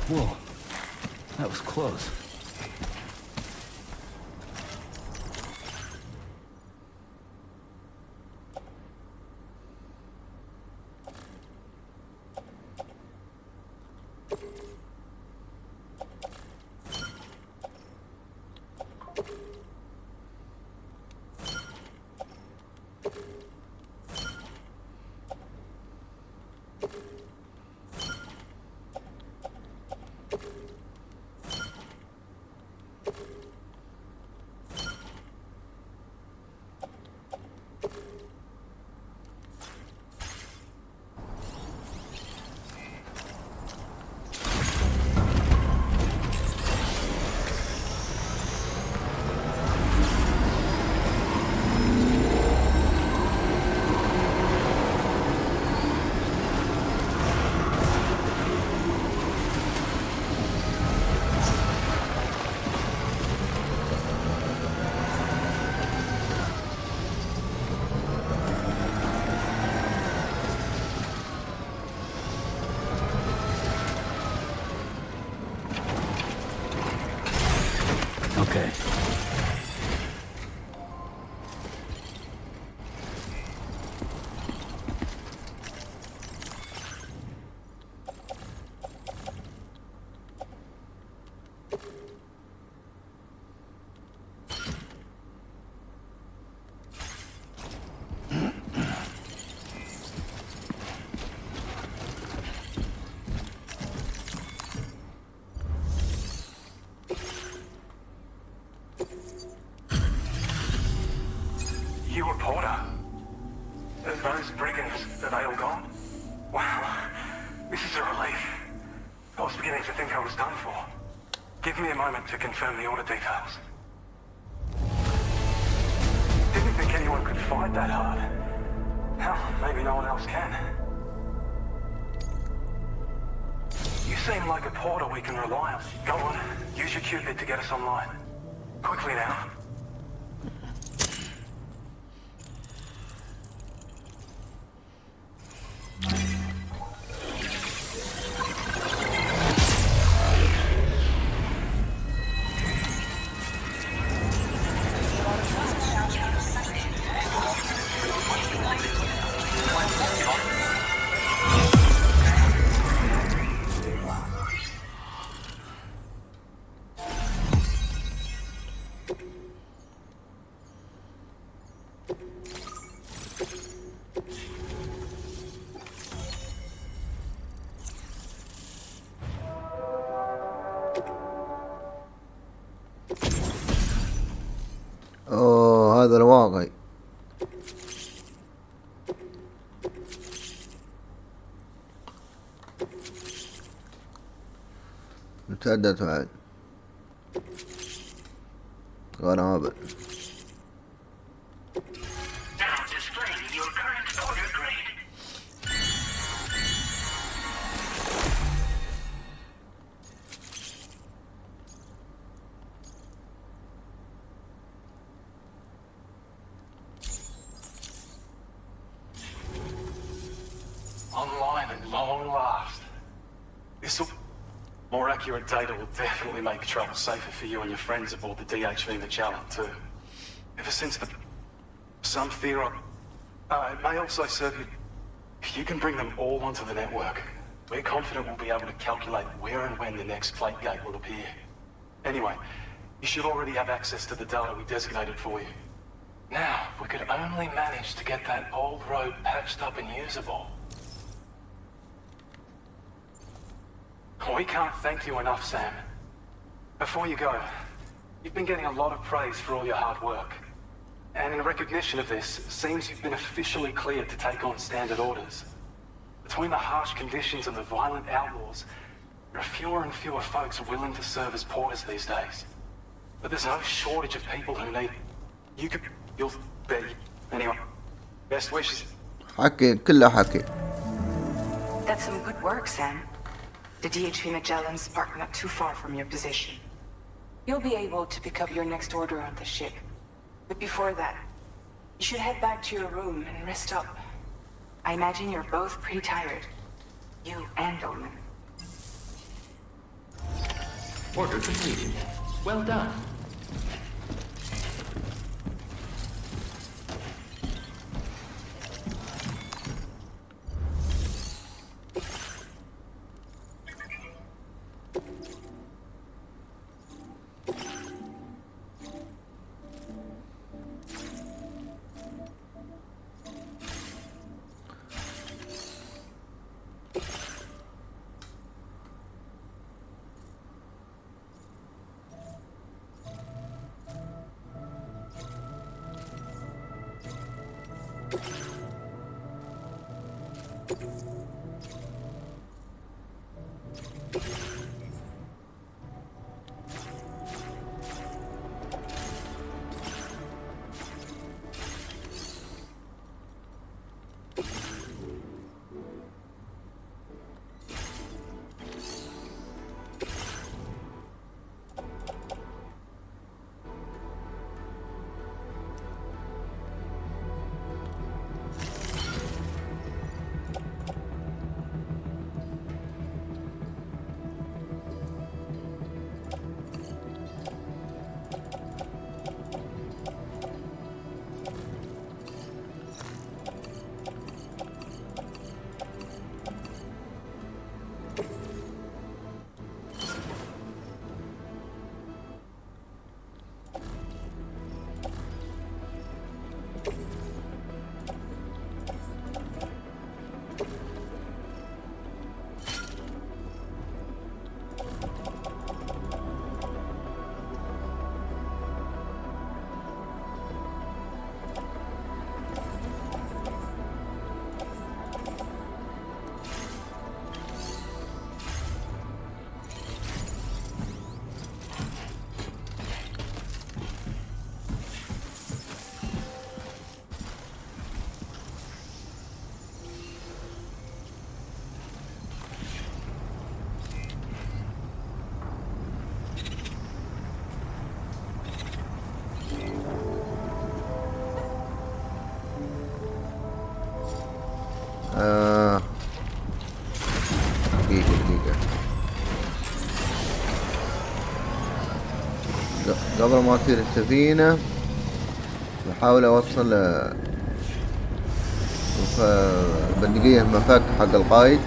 Whoa, that was close. Okay. You were Porter. Those brigands, are they all gone? Wow, this is a relief. I was beginning to think I was done for. Give me a moment to confirm the order details. Didn't think anyone could fight that hard. Hell, maybe no one else can. You seem like a porter we can rely on. Go on, use your Cupid to get us online. Quickly now. اوه هذا الواقعي. متعدد فعل غرابة. Online at long last. This'll... More accurate data will definitely make travel safer for you and your friends aboard the DHV Magellan too. Ever since the... Some theory... it may also serve you... If you can bring them all onto the network, we're confident we'll be able to calculate where and when the next plate gate will appear. Anyway, you should already have access to the data we designated for you. Now, if we could only manage to get that old road patched up and usable... We can't thank you enough, Sam. Before you go, you've been getting a lot of praise for all your hard work. And in recognition of this, it seems you've been officially cleared to take on standard orders. Between the harsh conditions and the violent outlaws, there are fewer and fewer folks willing to serve as porters these days. But there's no shortage of people who need... You'll be... Anyway, best wishes. حكي كله حكي. That's some good work, Sam. The DHV Magellan's parked not too far from your position. You'll be able to pick up your next order on the ship. But before that, you should head back to your room and rest up. I imagine you're both pretty tired. You and Dolman. Order completed. Well done. قبل ما تصير السفينة بحاول اوصل بندقية المفك حق القايد.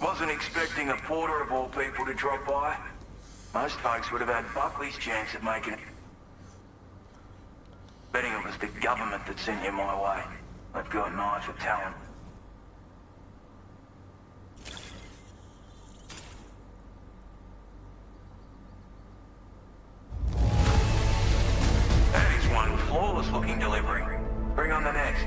Wasn't expecting a porter of all people to drop by. Most folks would have had Buckley's chance at making it. Betting it was the government that sent you my way. They've got an eye for talent. That is one flawless looking delivery. Bring on the next.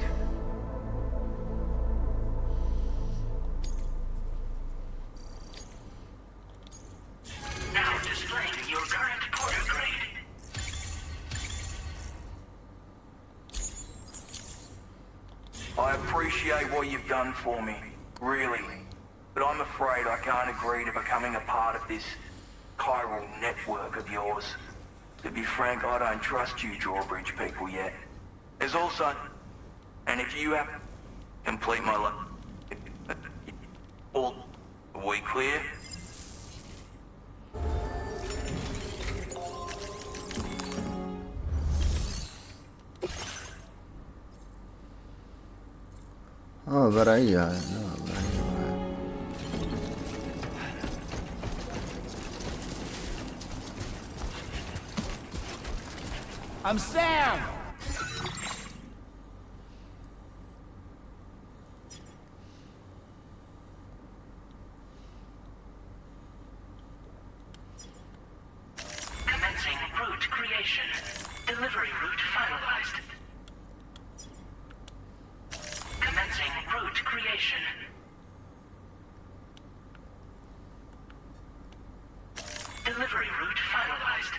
Now displaying your current porter grade. I appreciate what you've done for me, really. But I'm afraid I can't agree to becoming a part of this chiral network of yours. To be frank, I don't trust you drawbridge people yet. There's also... And if you have... Complete my all... Are we clear? برعية. I'm Sam! Commencing route creation. Delivery route finalized. Commencing route creation. Delivery route finalized.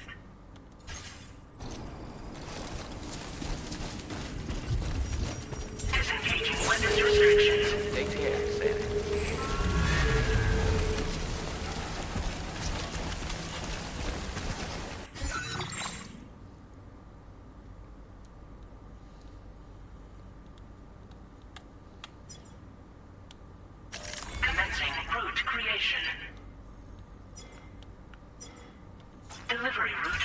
Disengaging weapons restrictions. Take care, Sam. Commencing route creation. Delivery route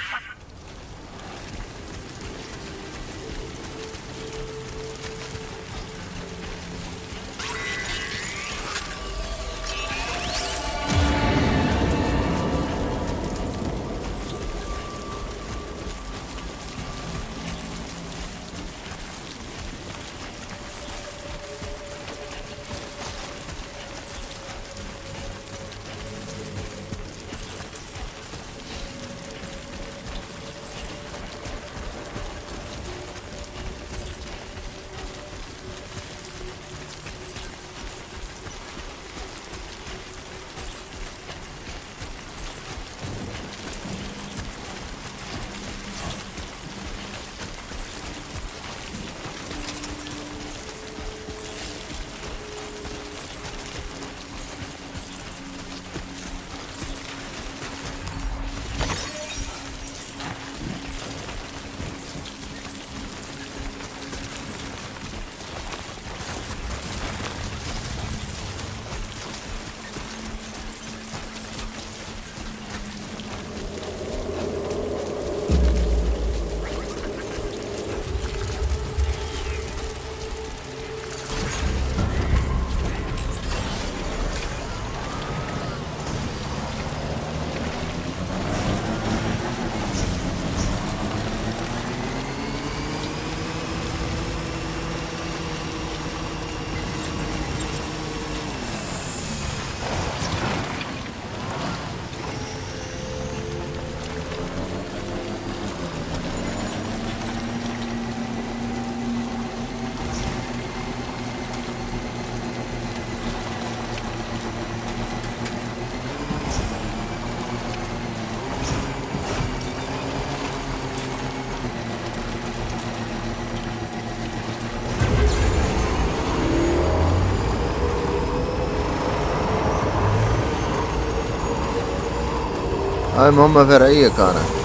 هاي مهمة فرعية كانت.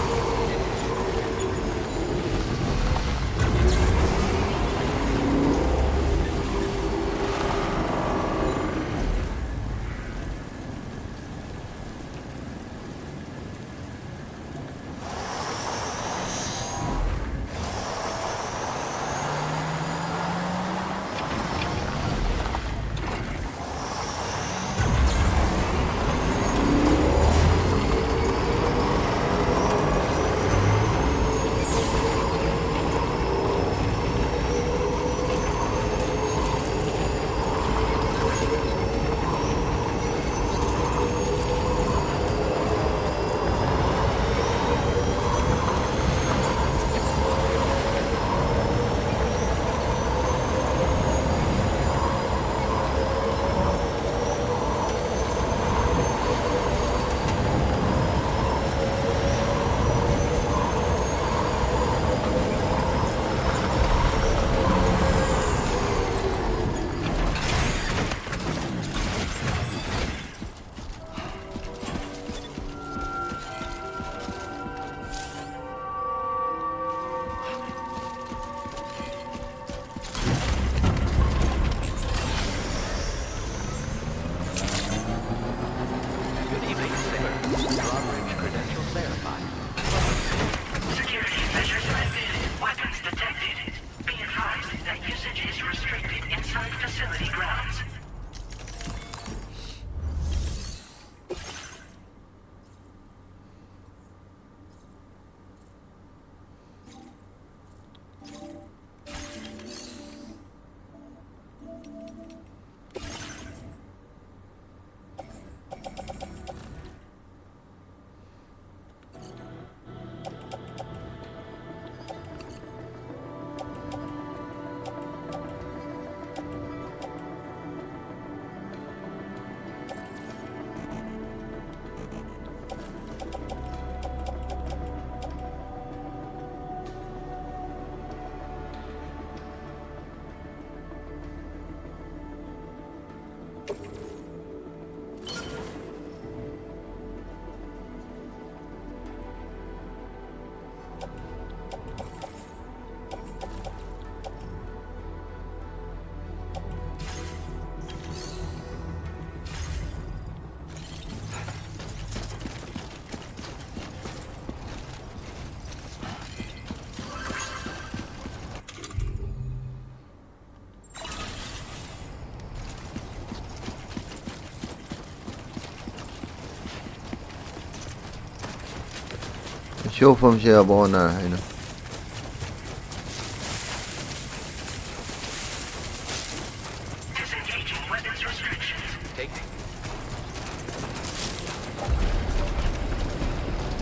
شوفهم شي يبغونا هنا.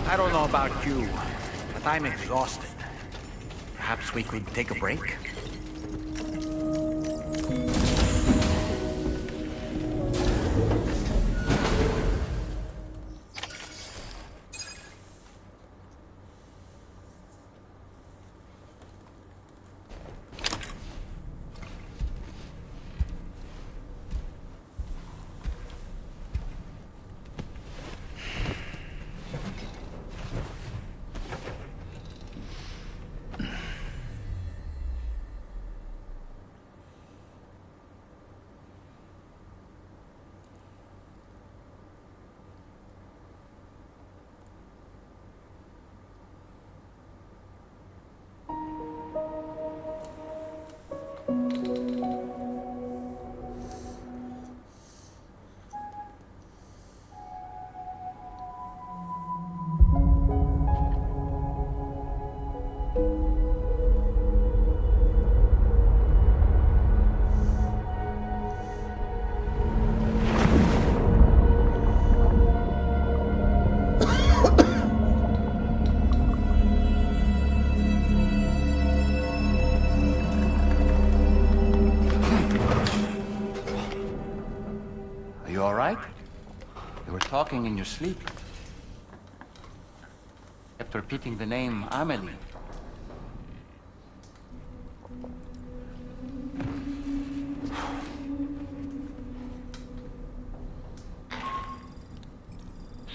I don't know about you, but I'm exhausted. Perhaps we could take a break? Talking in your sleep. Kept repeating the name Amelie.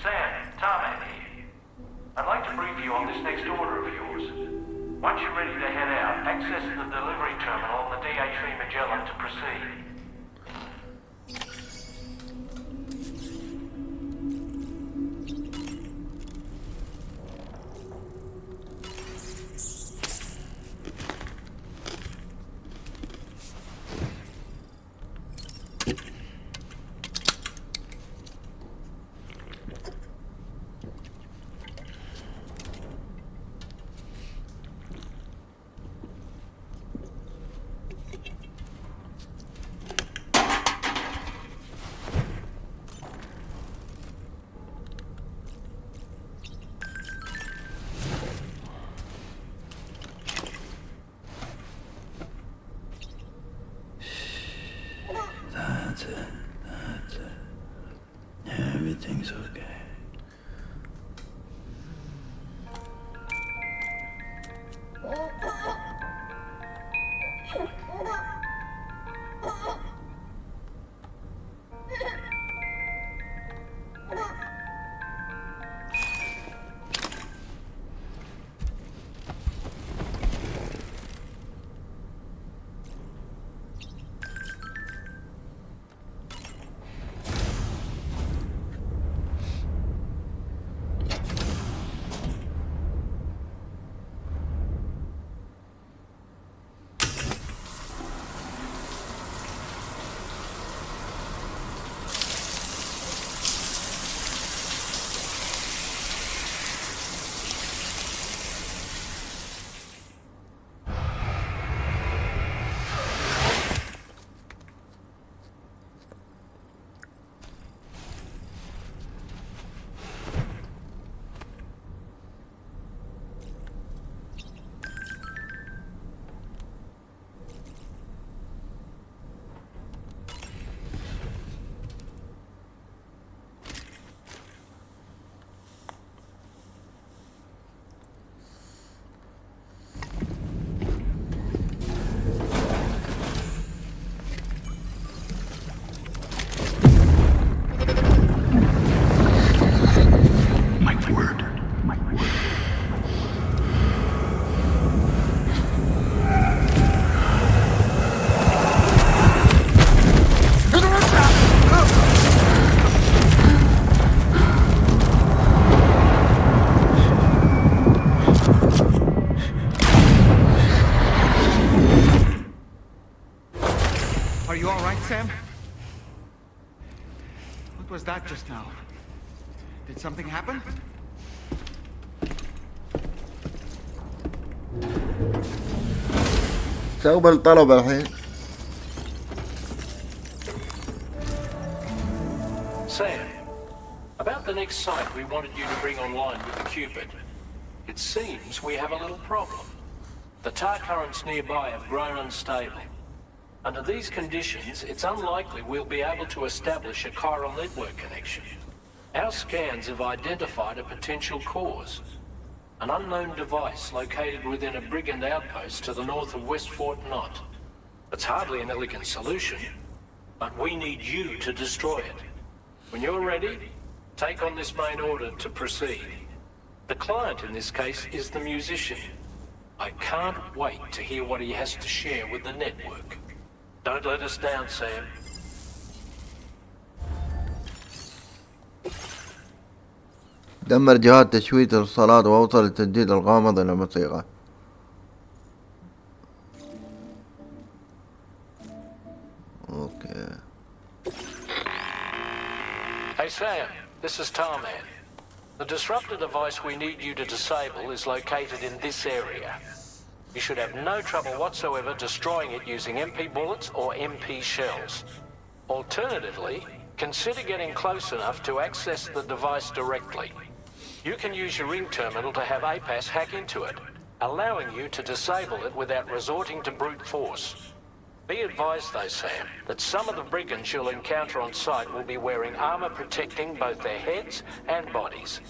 Sam, Tommy here. I'd like to brief you on this next order of yours. Once you're ready to head out, access the delivery terminal on the DH3 Magellan to proceed. That's it. Everything's okay. Sam? What was that just now? Did something happen? سوي بالطلب الحين. Sam, about the next site we wanted you to bring online with the Cupid. It seems we have a little problem. The tar currents nearby have grown unstable. Under these conditions, it's unlikely we'll be able to establish a chiral network connection. Our scans have identified a potential cause. An unknown device located within a brigand outpost to the north of West Fort Knot. It's hardly an elegant solution, but we need you to destroy it. When you're ready, take on this main order to proceed. The client in this case is the musician. I can't wait to hear what he has to share with the network. Don't let us down, Sam. دمر جهات تشويت الصلاة وأوصل التجديد الغامض إلى الموسيقى. أوكي. Hey Sam, this is Tarman. The disruptor device we need you to disable is located in this area. You should have no trouble whatsoever destroying it using MP bullets or MP shells. Alternatively, consider getting close enough to access the device directly. You can use your ring terminal to have APAS hack into it, allowing you to disable it without resorting to brute force. Be advised though, Sam, that some of the brigands you'll encounter on site will be wearing armor protecting both their heads and bodies,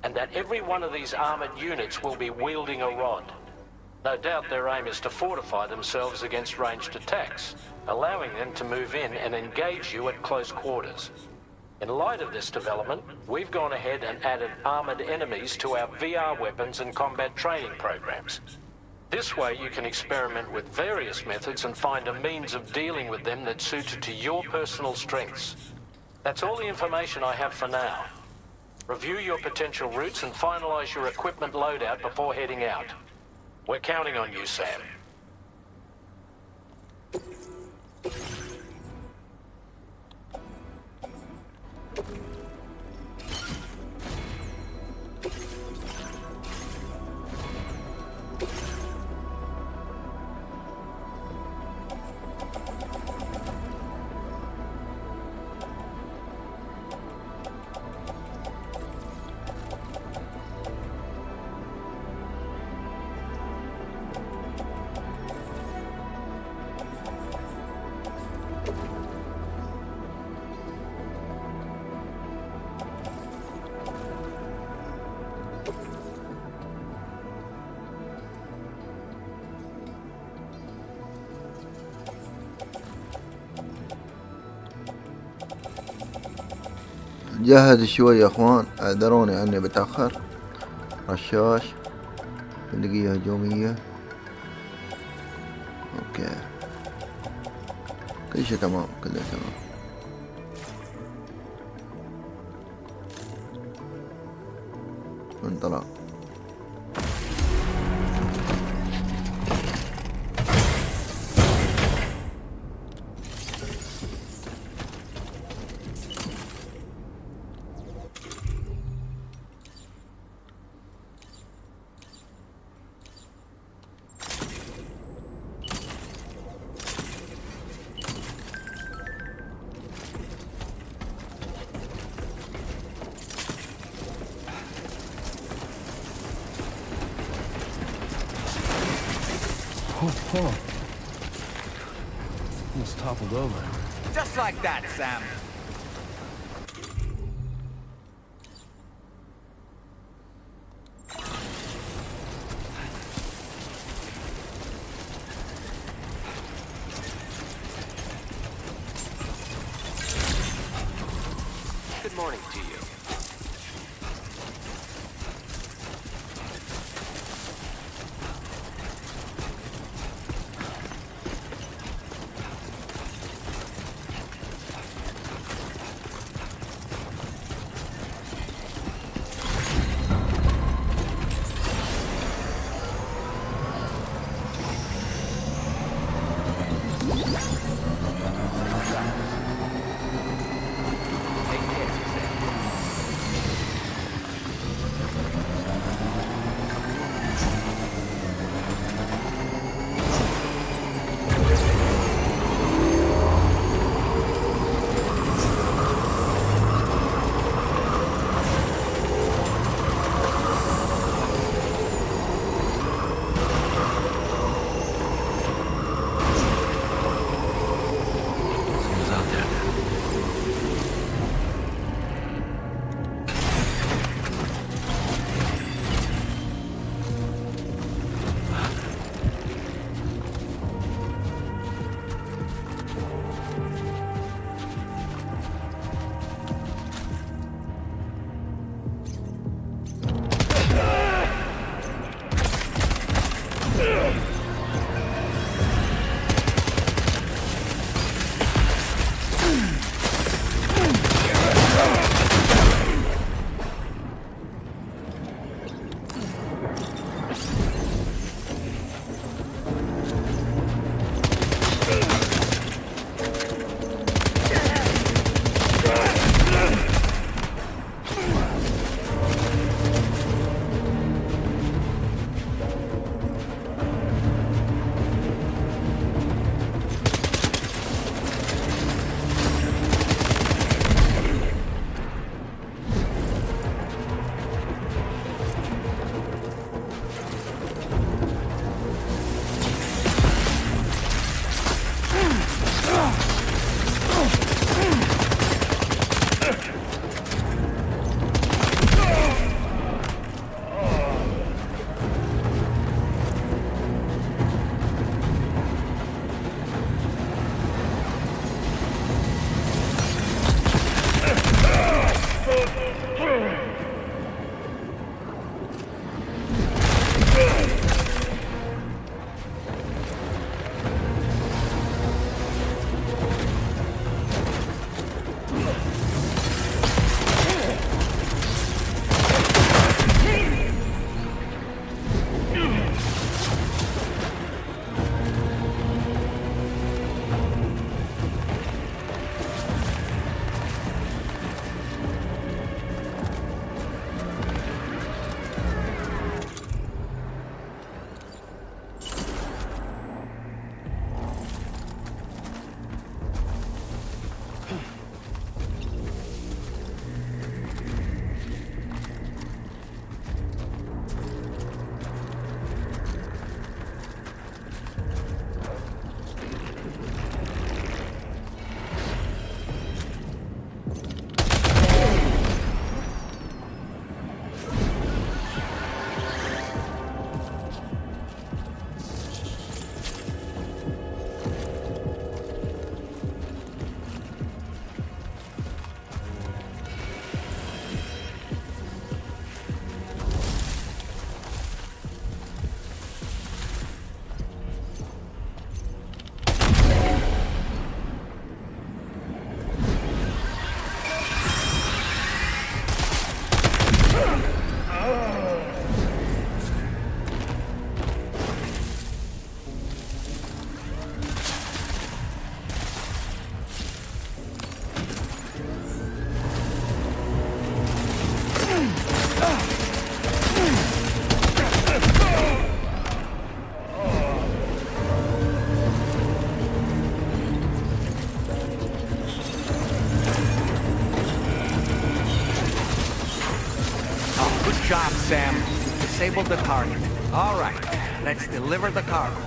and that every one of these armored units will be wielding a rod. No doubt their aim is to fortify themselves against ranged attacks, allowing them to move in and engage you at close quarters. In light of this development, we've gone ahead and added armored enemies to our VR weapons and combat training programs. This way you can experiment with various methods and find a means of dealing with them that's suited to your personal strengths. That's all the information I have for now. Review your potential routes and finalize your equipment loadout before heading out. We're counting on you, Sam. جهز شوي يا اخوان، اعذروني اني بتأخر. رشاش، بندقية هجومية. اوكي، كل شي تمام، كله تمام. انطلق. Oh. Almost toppled over. Just like that, Sam. Good morning to you. job, Sam. Disabled the target. All right, let's deliver the cargo.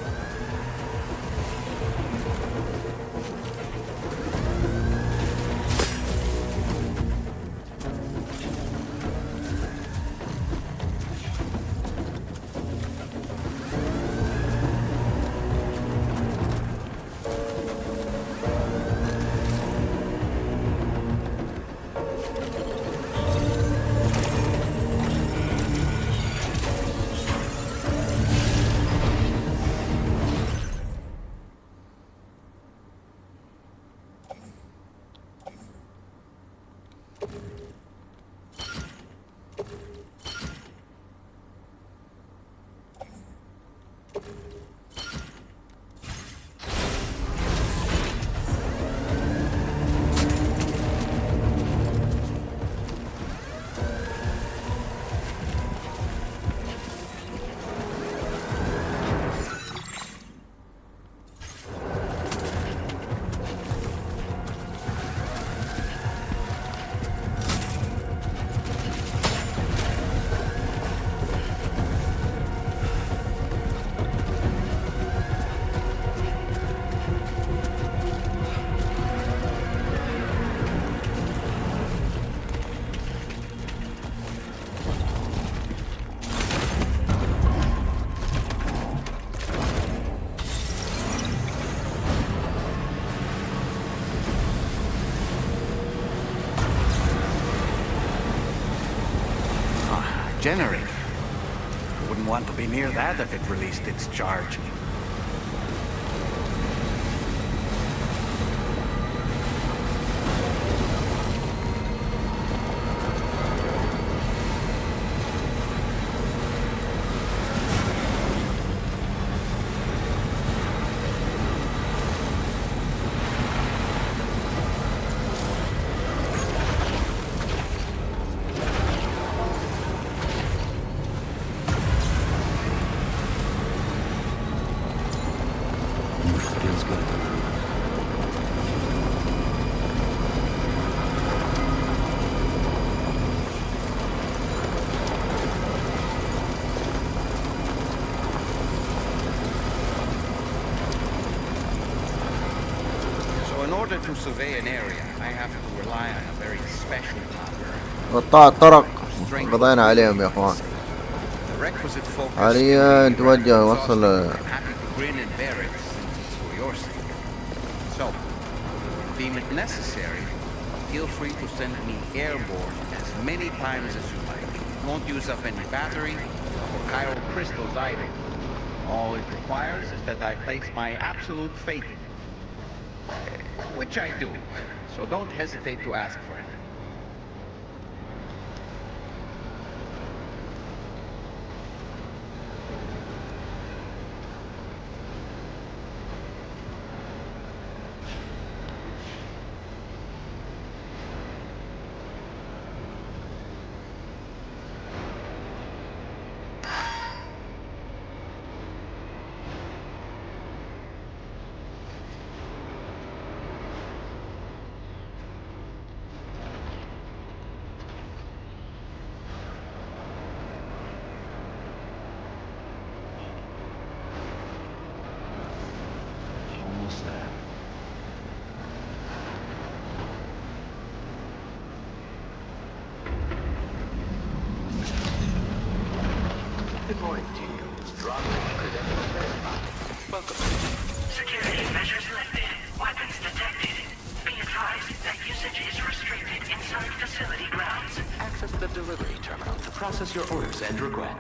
Generator. Wouldn't want to be near that if it released its charge. To survey an area, I have to rely on a very special hardware. قطاع الطرق قضينا عليهم يا اخوان. حاليا نتوجه نوصل. So, deem it necessary, feel free to send me airborne as many times as you like. Won't use up any battery or chiral crystals either. All it requires is that I place my absolute faith in it. Which I do, so don't hesitate to ask for it. Good morning to you. Droplet credentials verified. Welcome. Security measures lifted. Weapons detected. Be advised that usage is restricted inside facility grounds. Access the delivery terminal to process your orders and regret.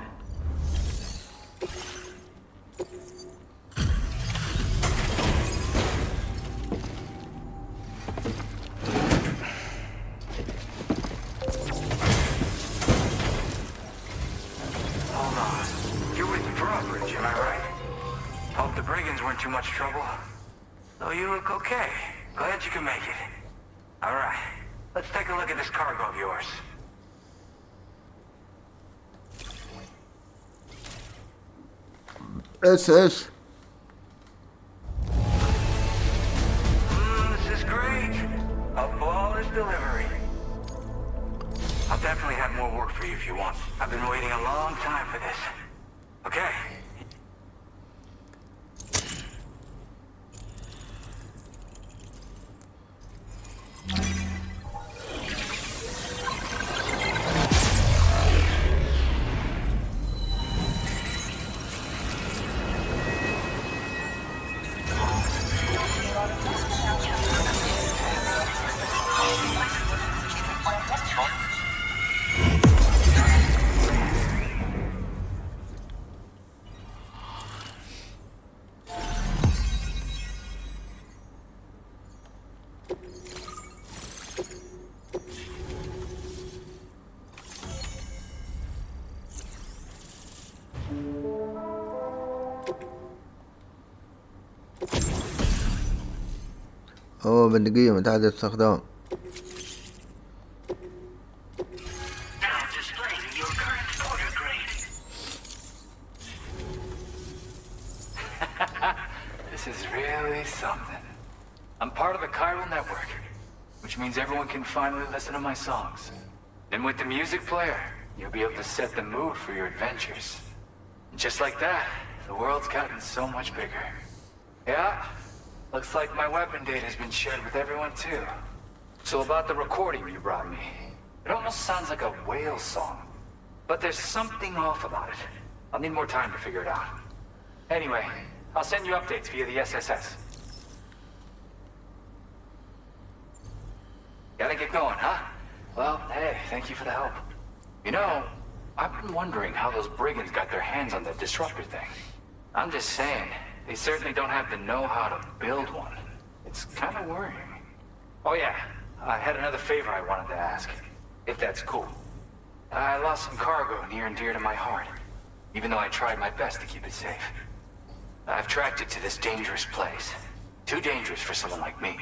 Too much trouble? Oh, you look okay. Glad you can make it. All right, let's take a look at this cargo of yours. This is This is great. A flawless delivery. I'll definitely have more work for you if you want. I've been waiting a long time for this. Okay. هو بندقية متعدد الاستخدام. This is really something. I'm part of the chiral network, which means everyone can finally listen to my songs. And with the music player, you'll be able to set the mood for your adventures. And just like that, the world's gotten so much bigger. Yeah, looks like my weapon data has been shared with everyone too. So about the recording you brought me, it almost sounds like a whale song. But there's something off about it. I'll need more time to figure it out. Anyway, I'll send you updates via the SSS. Gotta get going, huh? Well, hey, thank you for the help. You know, I've been wondering how those brigands got their hands on the disruptor thing. I'm just saying, they certainly don't have the know-how to build one. It's kind of worrying. Oh yeah, I had another favor I wanted to ask, if that's cool. I lost some cargo near and dear to my heart, even though I tried my best to keep it safe. I've tracked it to this dangerous place. Too dangerous for someone like me.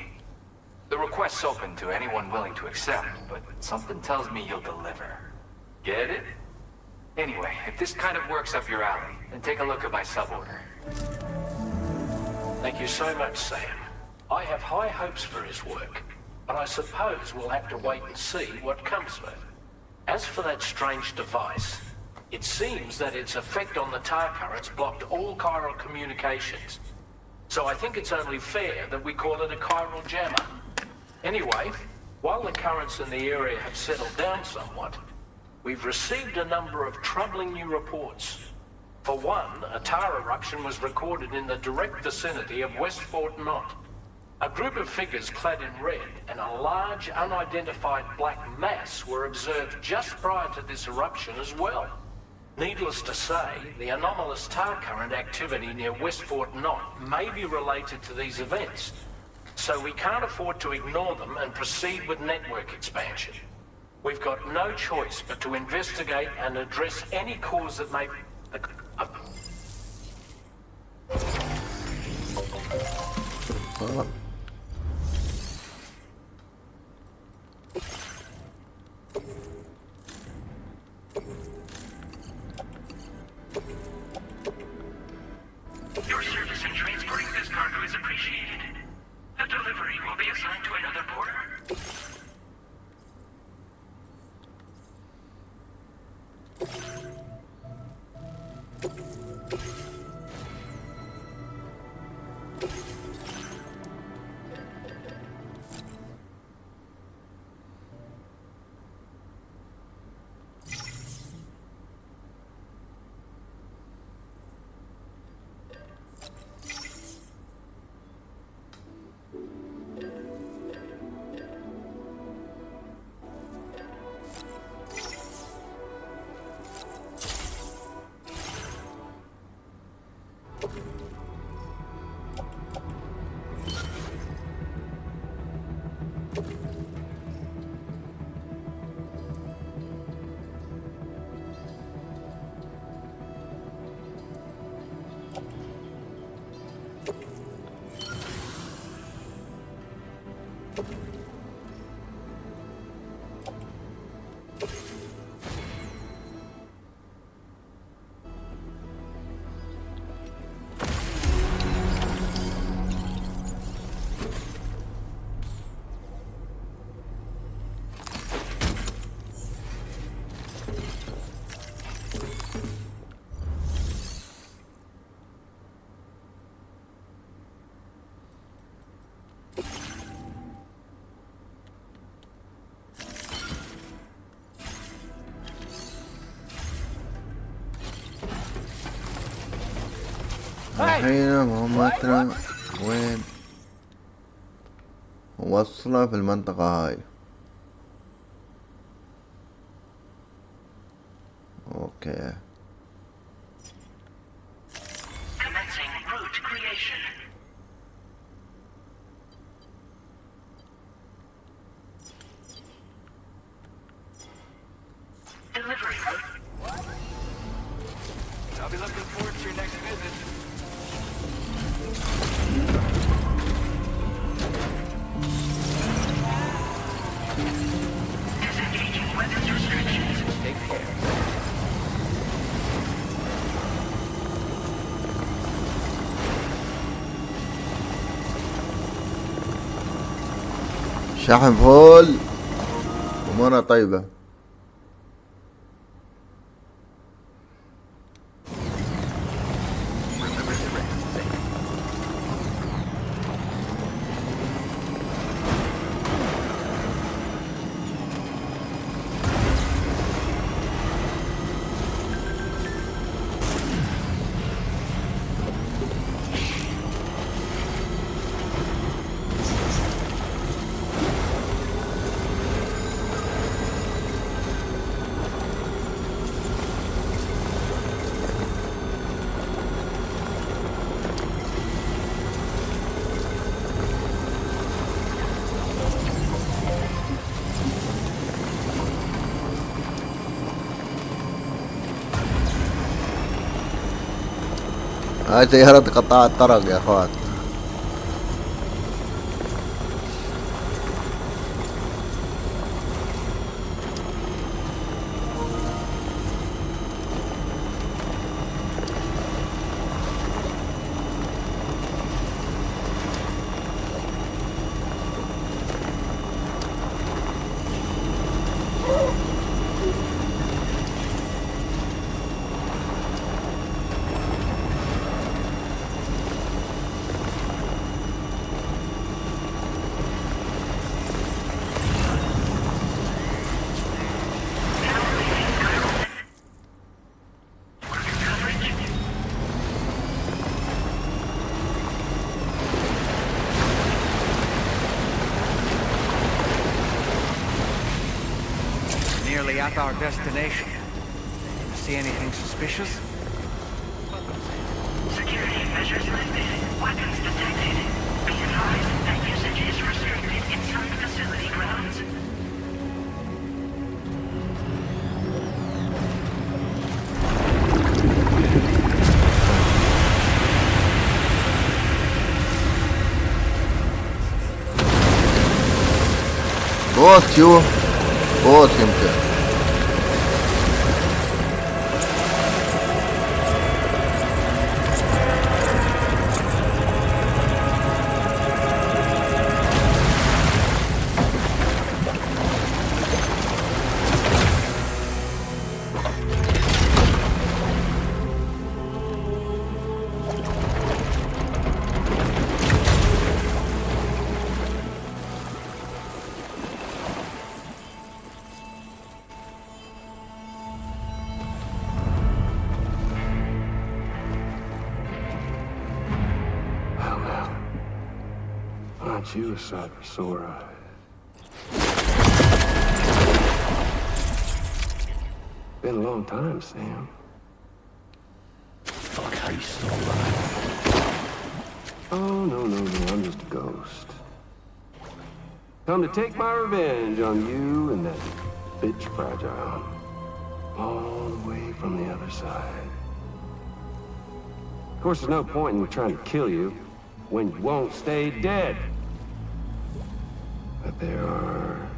The request's open to anyone willing to accept, but something tells me you'll deliver. Get it? Anyway, if this kind of works up your alley, then take a look at my suborder. Thank you so much, Sam. I have high hopes for his work, but I suppose we'll have to wait and see what comes of it. As for that strange device, it seems that its effect on the tar currents blocked all chiral communications. So I think it's only fair that we call it a chiral jammer. Anyway, while the currents in the area have settled down somewhat, we've received a number of troubling new reports. For one, a tar eruption was recorded in the direct vicinity of West Fort Knot. A group of figures clad in red and a large unidentified black mass were observed just prior to this eruption as well. Needless to say, the anomalous tar current activity near West Fort Knot may be related to these events, so we can't afford to ignore them and proceed with network expansion. We've got no choice but to investigate and address any cause that may... Your service in transporting this cargo is appreciated. The delivery will be assigned to another porter. الحين مهمتنا وين؟ وصلة في المنطقة هاي. اوكي. I'll be looking forward to your next visit. Disengaging weapons restrictions. Take care. شحن فول ومرة طيبة. هاي سيارة قطاع الطرق يا اخوان. Nearly at our destination. See anything suspicious? Security measures lifted. Weapons detected. Be advised that usage is restricted inside facility grounds. بوت شوف بوت يمكن. Aren't you a sight for sore eyes? Been a long time, Sam. Fuck, how you still alive? Oh, no, I'm just a ghost. Come to take my revenge on you and that bitch Fragile. All the way from the other side. Of course, there's no point in me trying to kill you when you won't stay dead. But there are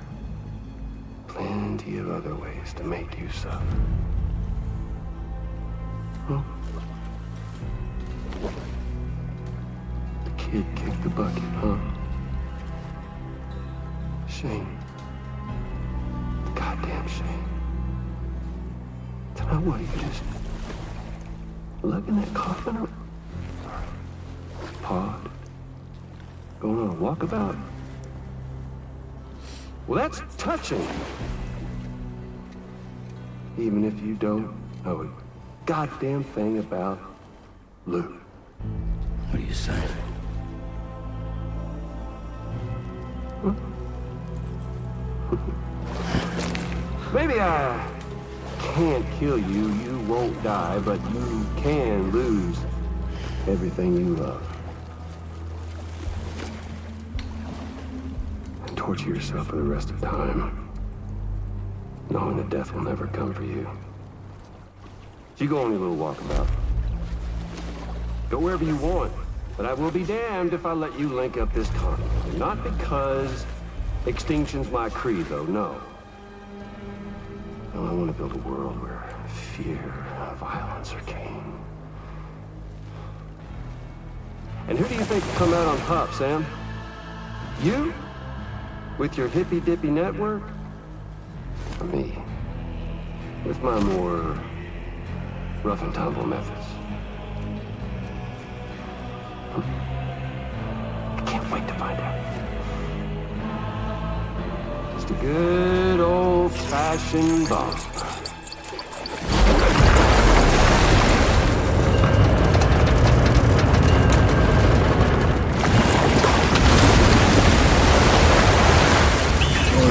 plenty of other ways to make you suffer. Huh? The kid kicked the bucket, huh? Shame. Goddamn shame. what are you just lugging that coffin up? Pod? Going on a walkabout? Well, that's touching. Even if you don't know a goddamn thing about Luke. What are you saying? Maybe I can't kill you, you won't die, but you can lose everything you love. And torture yourself for the rest of time, knowing that death will never come for you. You go on your little walkabout. Go wherever you want, but I will be damned if I let you link up this continent. Not because extinction's my creed, though, no. No, I want to build a world where fear and violence are king. And who do you think will come out on top, Sam? You? With your hippy-dippy network? Or me? With my more rough and tumble methods? I can't wait to find out. Just a good old-fashioned bomb.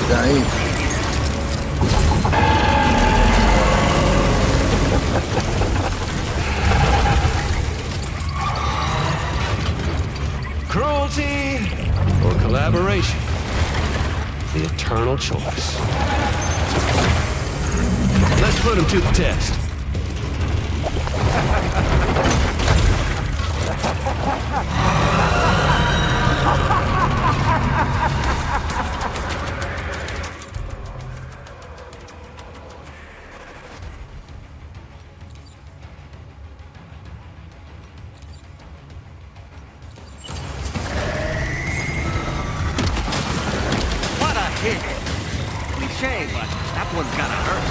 زعيم. Cruelty or collaboration? The eternal choice. Let's put him to the test. What a hit! Cliche, but that one's gotta hurt.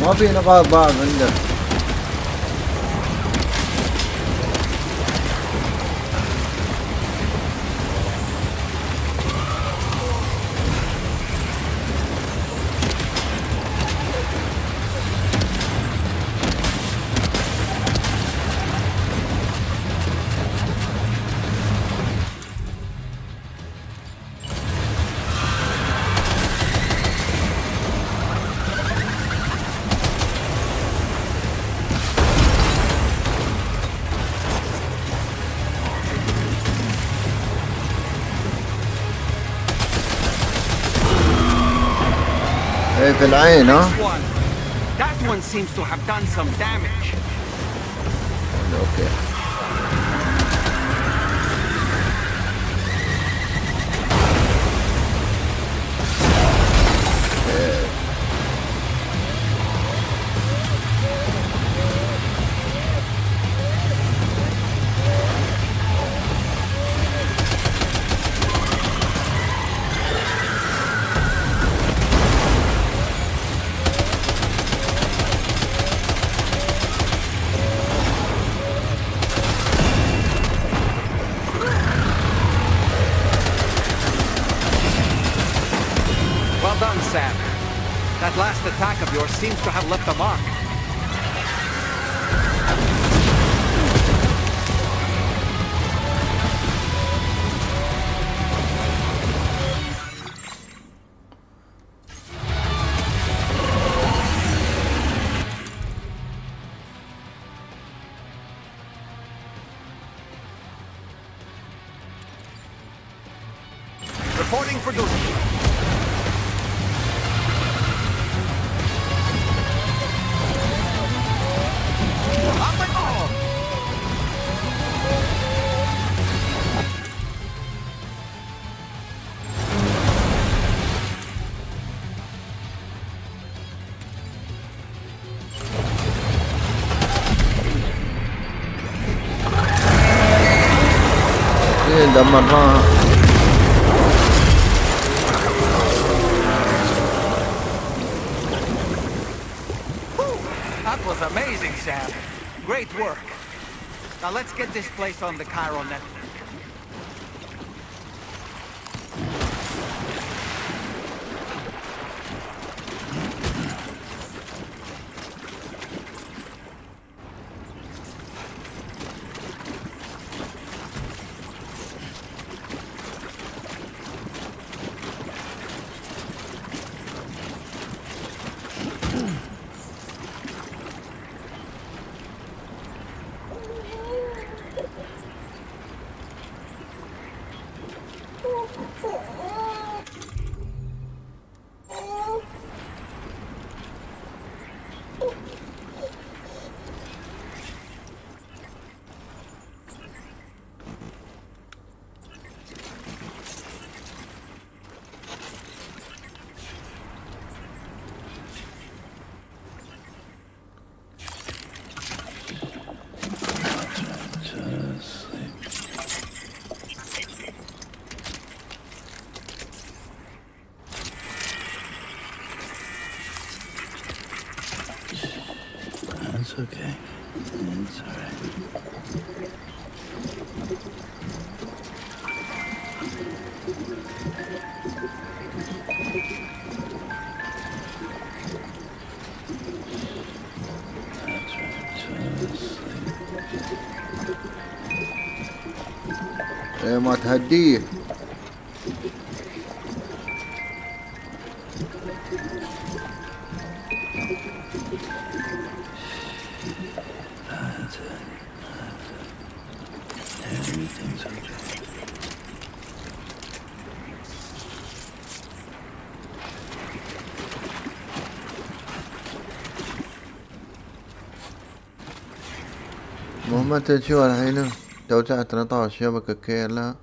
ما في نقاط ضعف عنده. في العين ها. That one seems to have done some damage. اوكي. Sam. That last attack of yours seems to have left a mark. Reporting for duty. دمرناها. That was amazing, Sam. Great work. Now let's get this place on the Chiral network. It's okay. It's all right. That's right. Just sleep. ايه ما تهديه. Everything's okay. مهمة شو الحين؟ توسعت نطاق الشبكة كلها.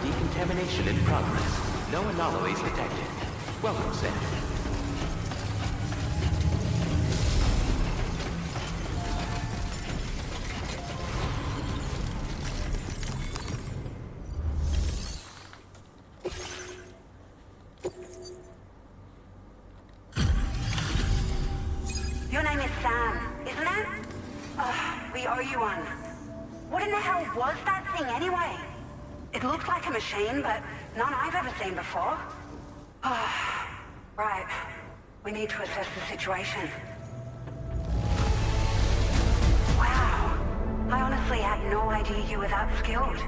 Decontamination in progress. No anomalies detected. Welcome, Sam. Your name is Sam, isn't it? Oh, we owe you one. What in the hell was that thing anyway? It looks like a machine, but none I've ever seen before. Oh, right. We need to assess the situation. Wow. I honestly had no idea you were that skilled.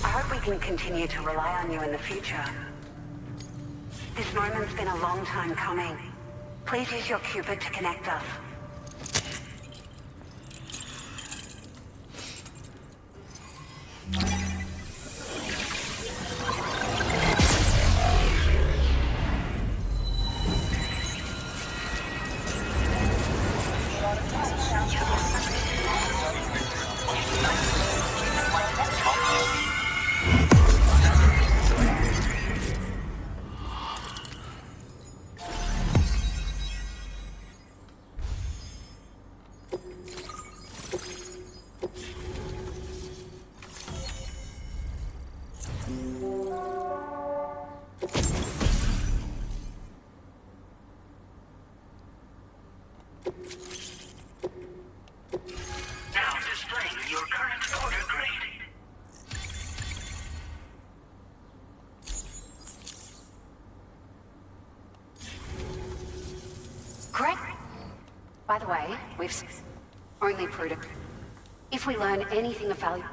I hope we can continue to rely on you in the future. This moment's been a long time coming. Please use your Cupid to connect us. way. Only prudent. If we learn anything of value...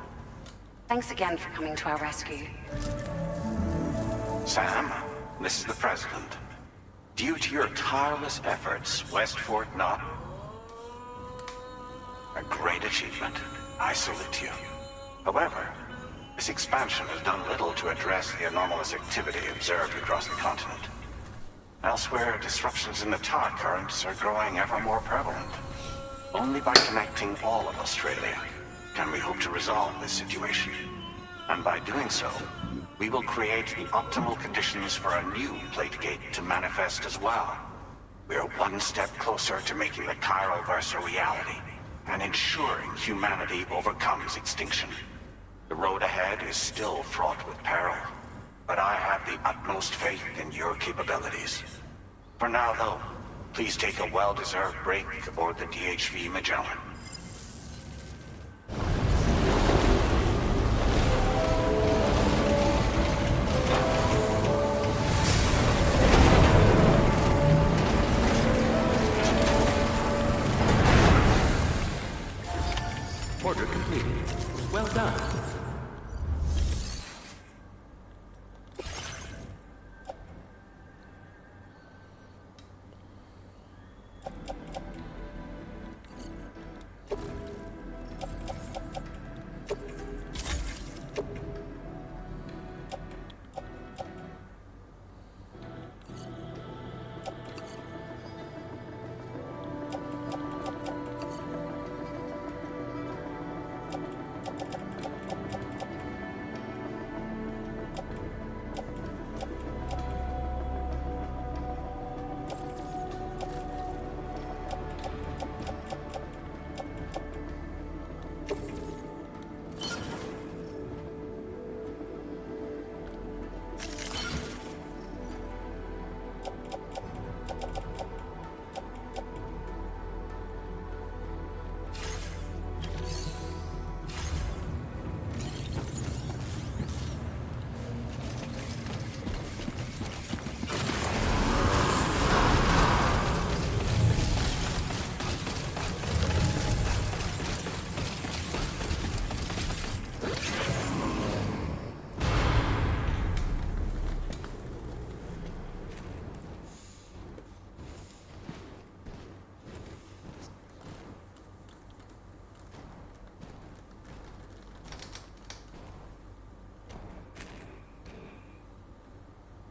Thanks again for coming to our rescue. Sam, this is the President. Due to your tireless efforts, West Fort not... a great achievement. I salute you. However, this expansion has done little to address the anomalous activity observed across the continent. Elsewhere, disruptions in the tar currents are growing ever more prevalent. Only by connecting all of Australia can we hope to resolve this situation. And by doing so, we will create the optimal conditions for a new plate gate to manifest as well. We're one step closer to making the Chiral-verse a reality and ensuring humanity overcomes extinction. The road ahead is still fraught with peril, but I have the utmost faith in your capabilities. For now, though, please take a well-deserved break aboard the DHV Magellan. Order completed. Well done.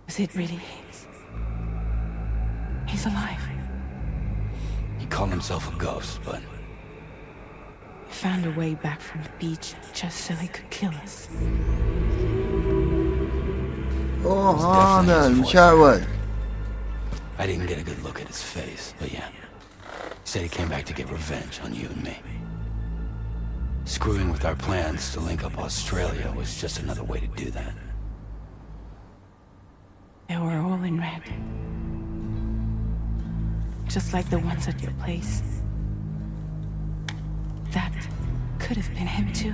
Was it really his? He's alive. He called himself a ghost, but... He found a way back from the beach just so he could kill us. Oh, هذا المشعوذ. I didn't get a good look at his face, but yeah. He said he came back to get revenge on you and me. Screwing with our plans to link up Australia was just another way to do that. They were all in red. Just like the ones at your place. That could have been him too.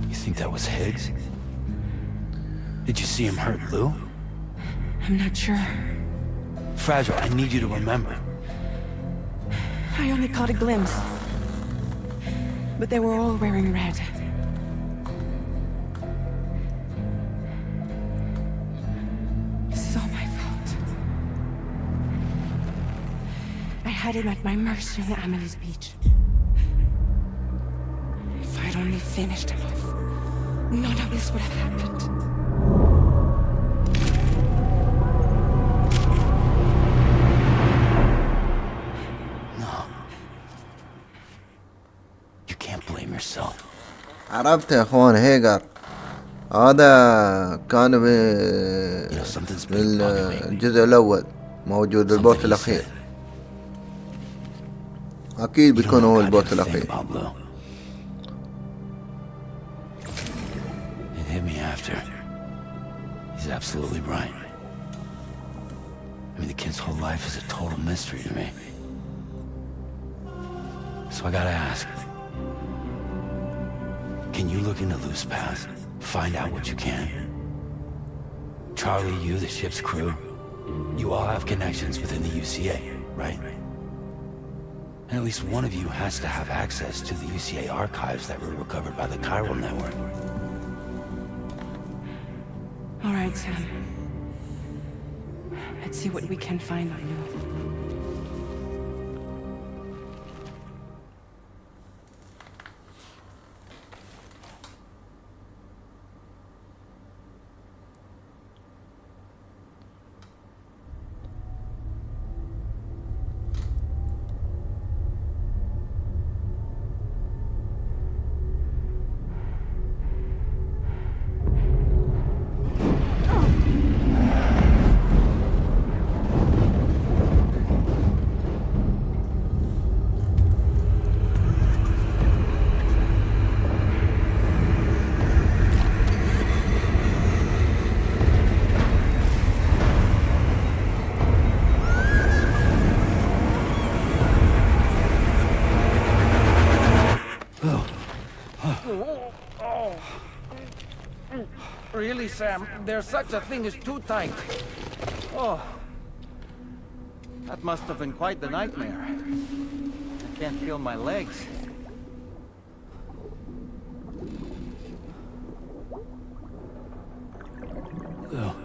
You think that was Higgs? Did you see him hurt Lou? I'm not sure. Fragile, I need you to remember. I only caught a glimpse. But they were all wearing red. This is all my fault. I had him at my mercy on Amelie's beach. If I'd only finished him off, none of this would have happened. عرفت يا اخوان هيجر هذا كان في الجزء الاول موجود البوت الاخير اكيد بيكون هو البوت الاخير. It hit me after. He's absolutely right. I mean, the kid's whole life is a total mystery to me. So I gotta ask. Can you look into Lou's past? Find out what you can. Charlie, you, the ship's crew, you all have connections within the UCA, right? And at least one of you has to have access to the UCA archives that were recovered by the chiral network. All right, Sam. Let's see what we can find on you. Really, Sam? There's such a thing as too tight. Oh. That must have been quite the nightmare. I can't feel my legs. Ugh.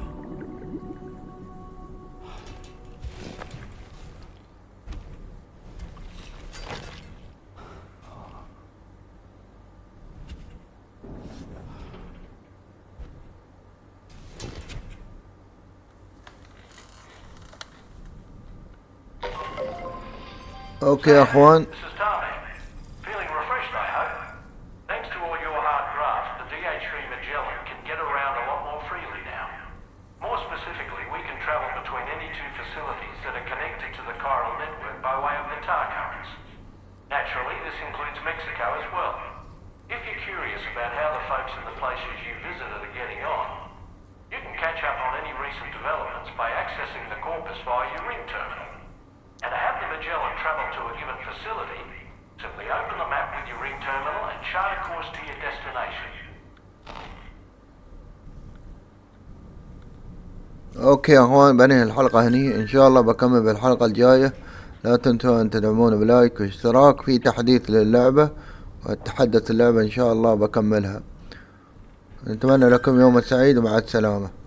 اوكي يا اخوان. Feeling refreshed, I hope. Thanks to all your hard graft, the DH3 Magellan can get around a lot more freely now. More specifically, we can travel between any two facilities that are connected to the chiral network by way of the tar currents. Naturally, this includes Mexico as well. If you're curious about how the folks in the places you visited are getting on, you can catch up on any recent developments by accessing the corpus via your ring terminal. And to have the Magellan travel to a given facility, simply open the map with your ring terminal and chart a course to your destination. اوكي يا اخوان، بنهي الحلقة هني. ان شاء الله بكمل بالحلقة الجاية. لا تنسوا ان تدعمونا بلايك واشتراك. في تحديث للعبة وتحدث اللعبة ان شاء الله بكملها. نتمنى لكم يوم سعيد ومع السلامة.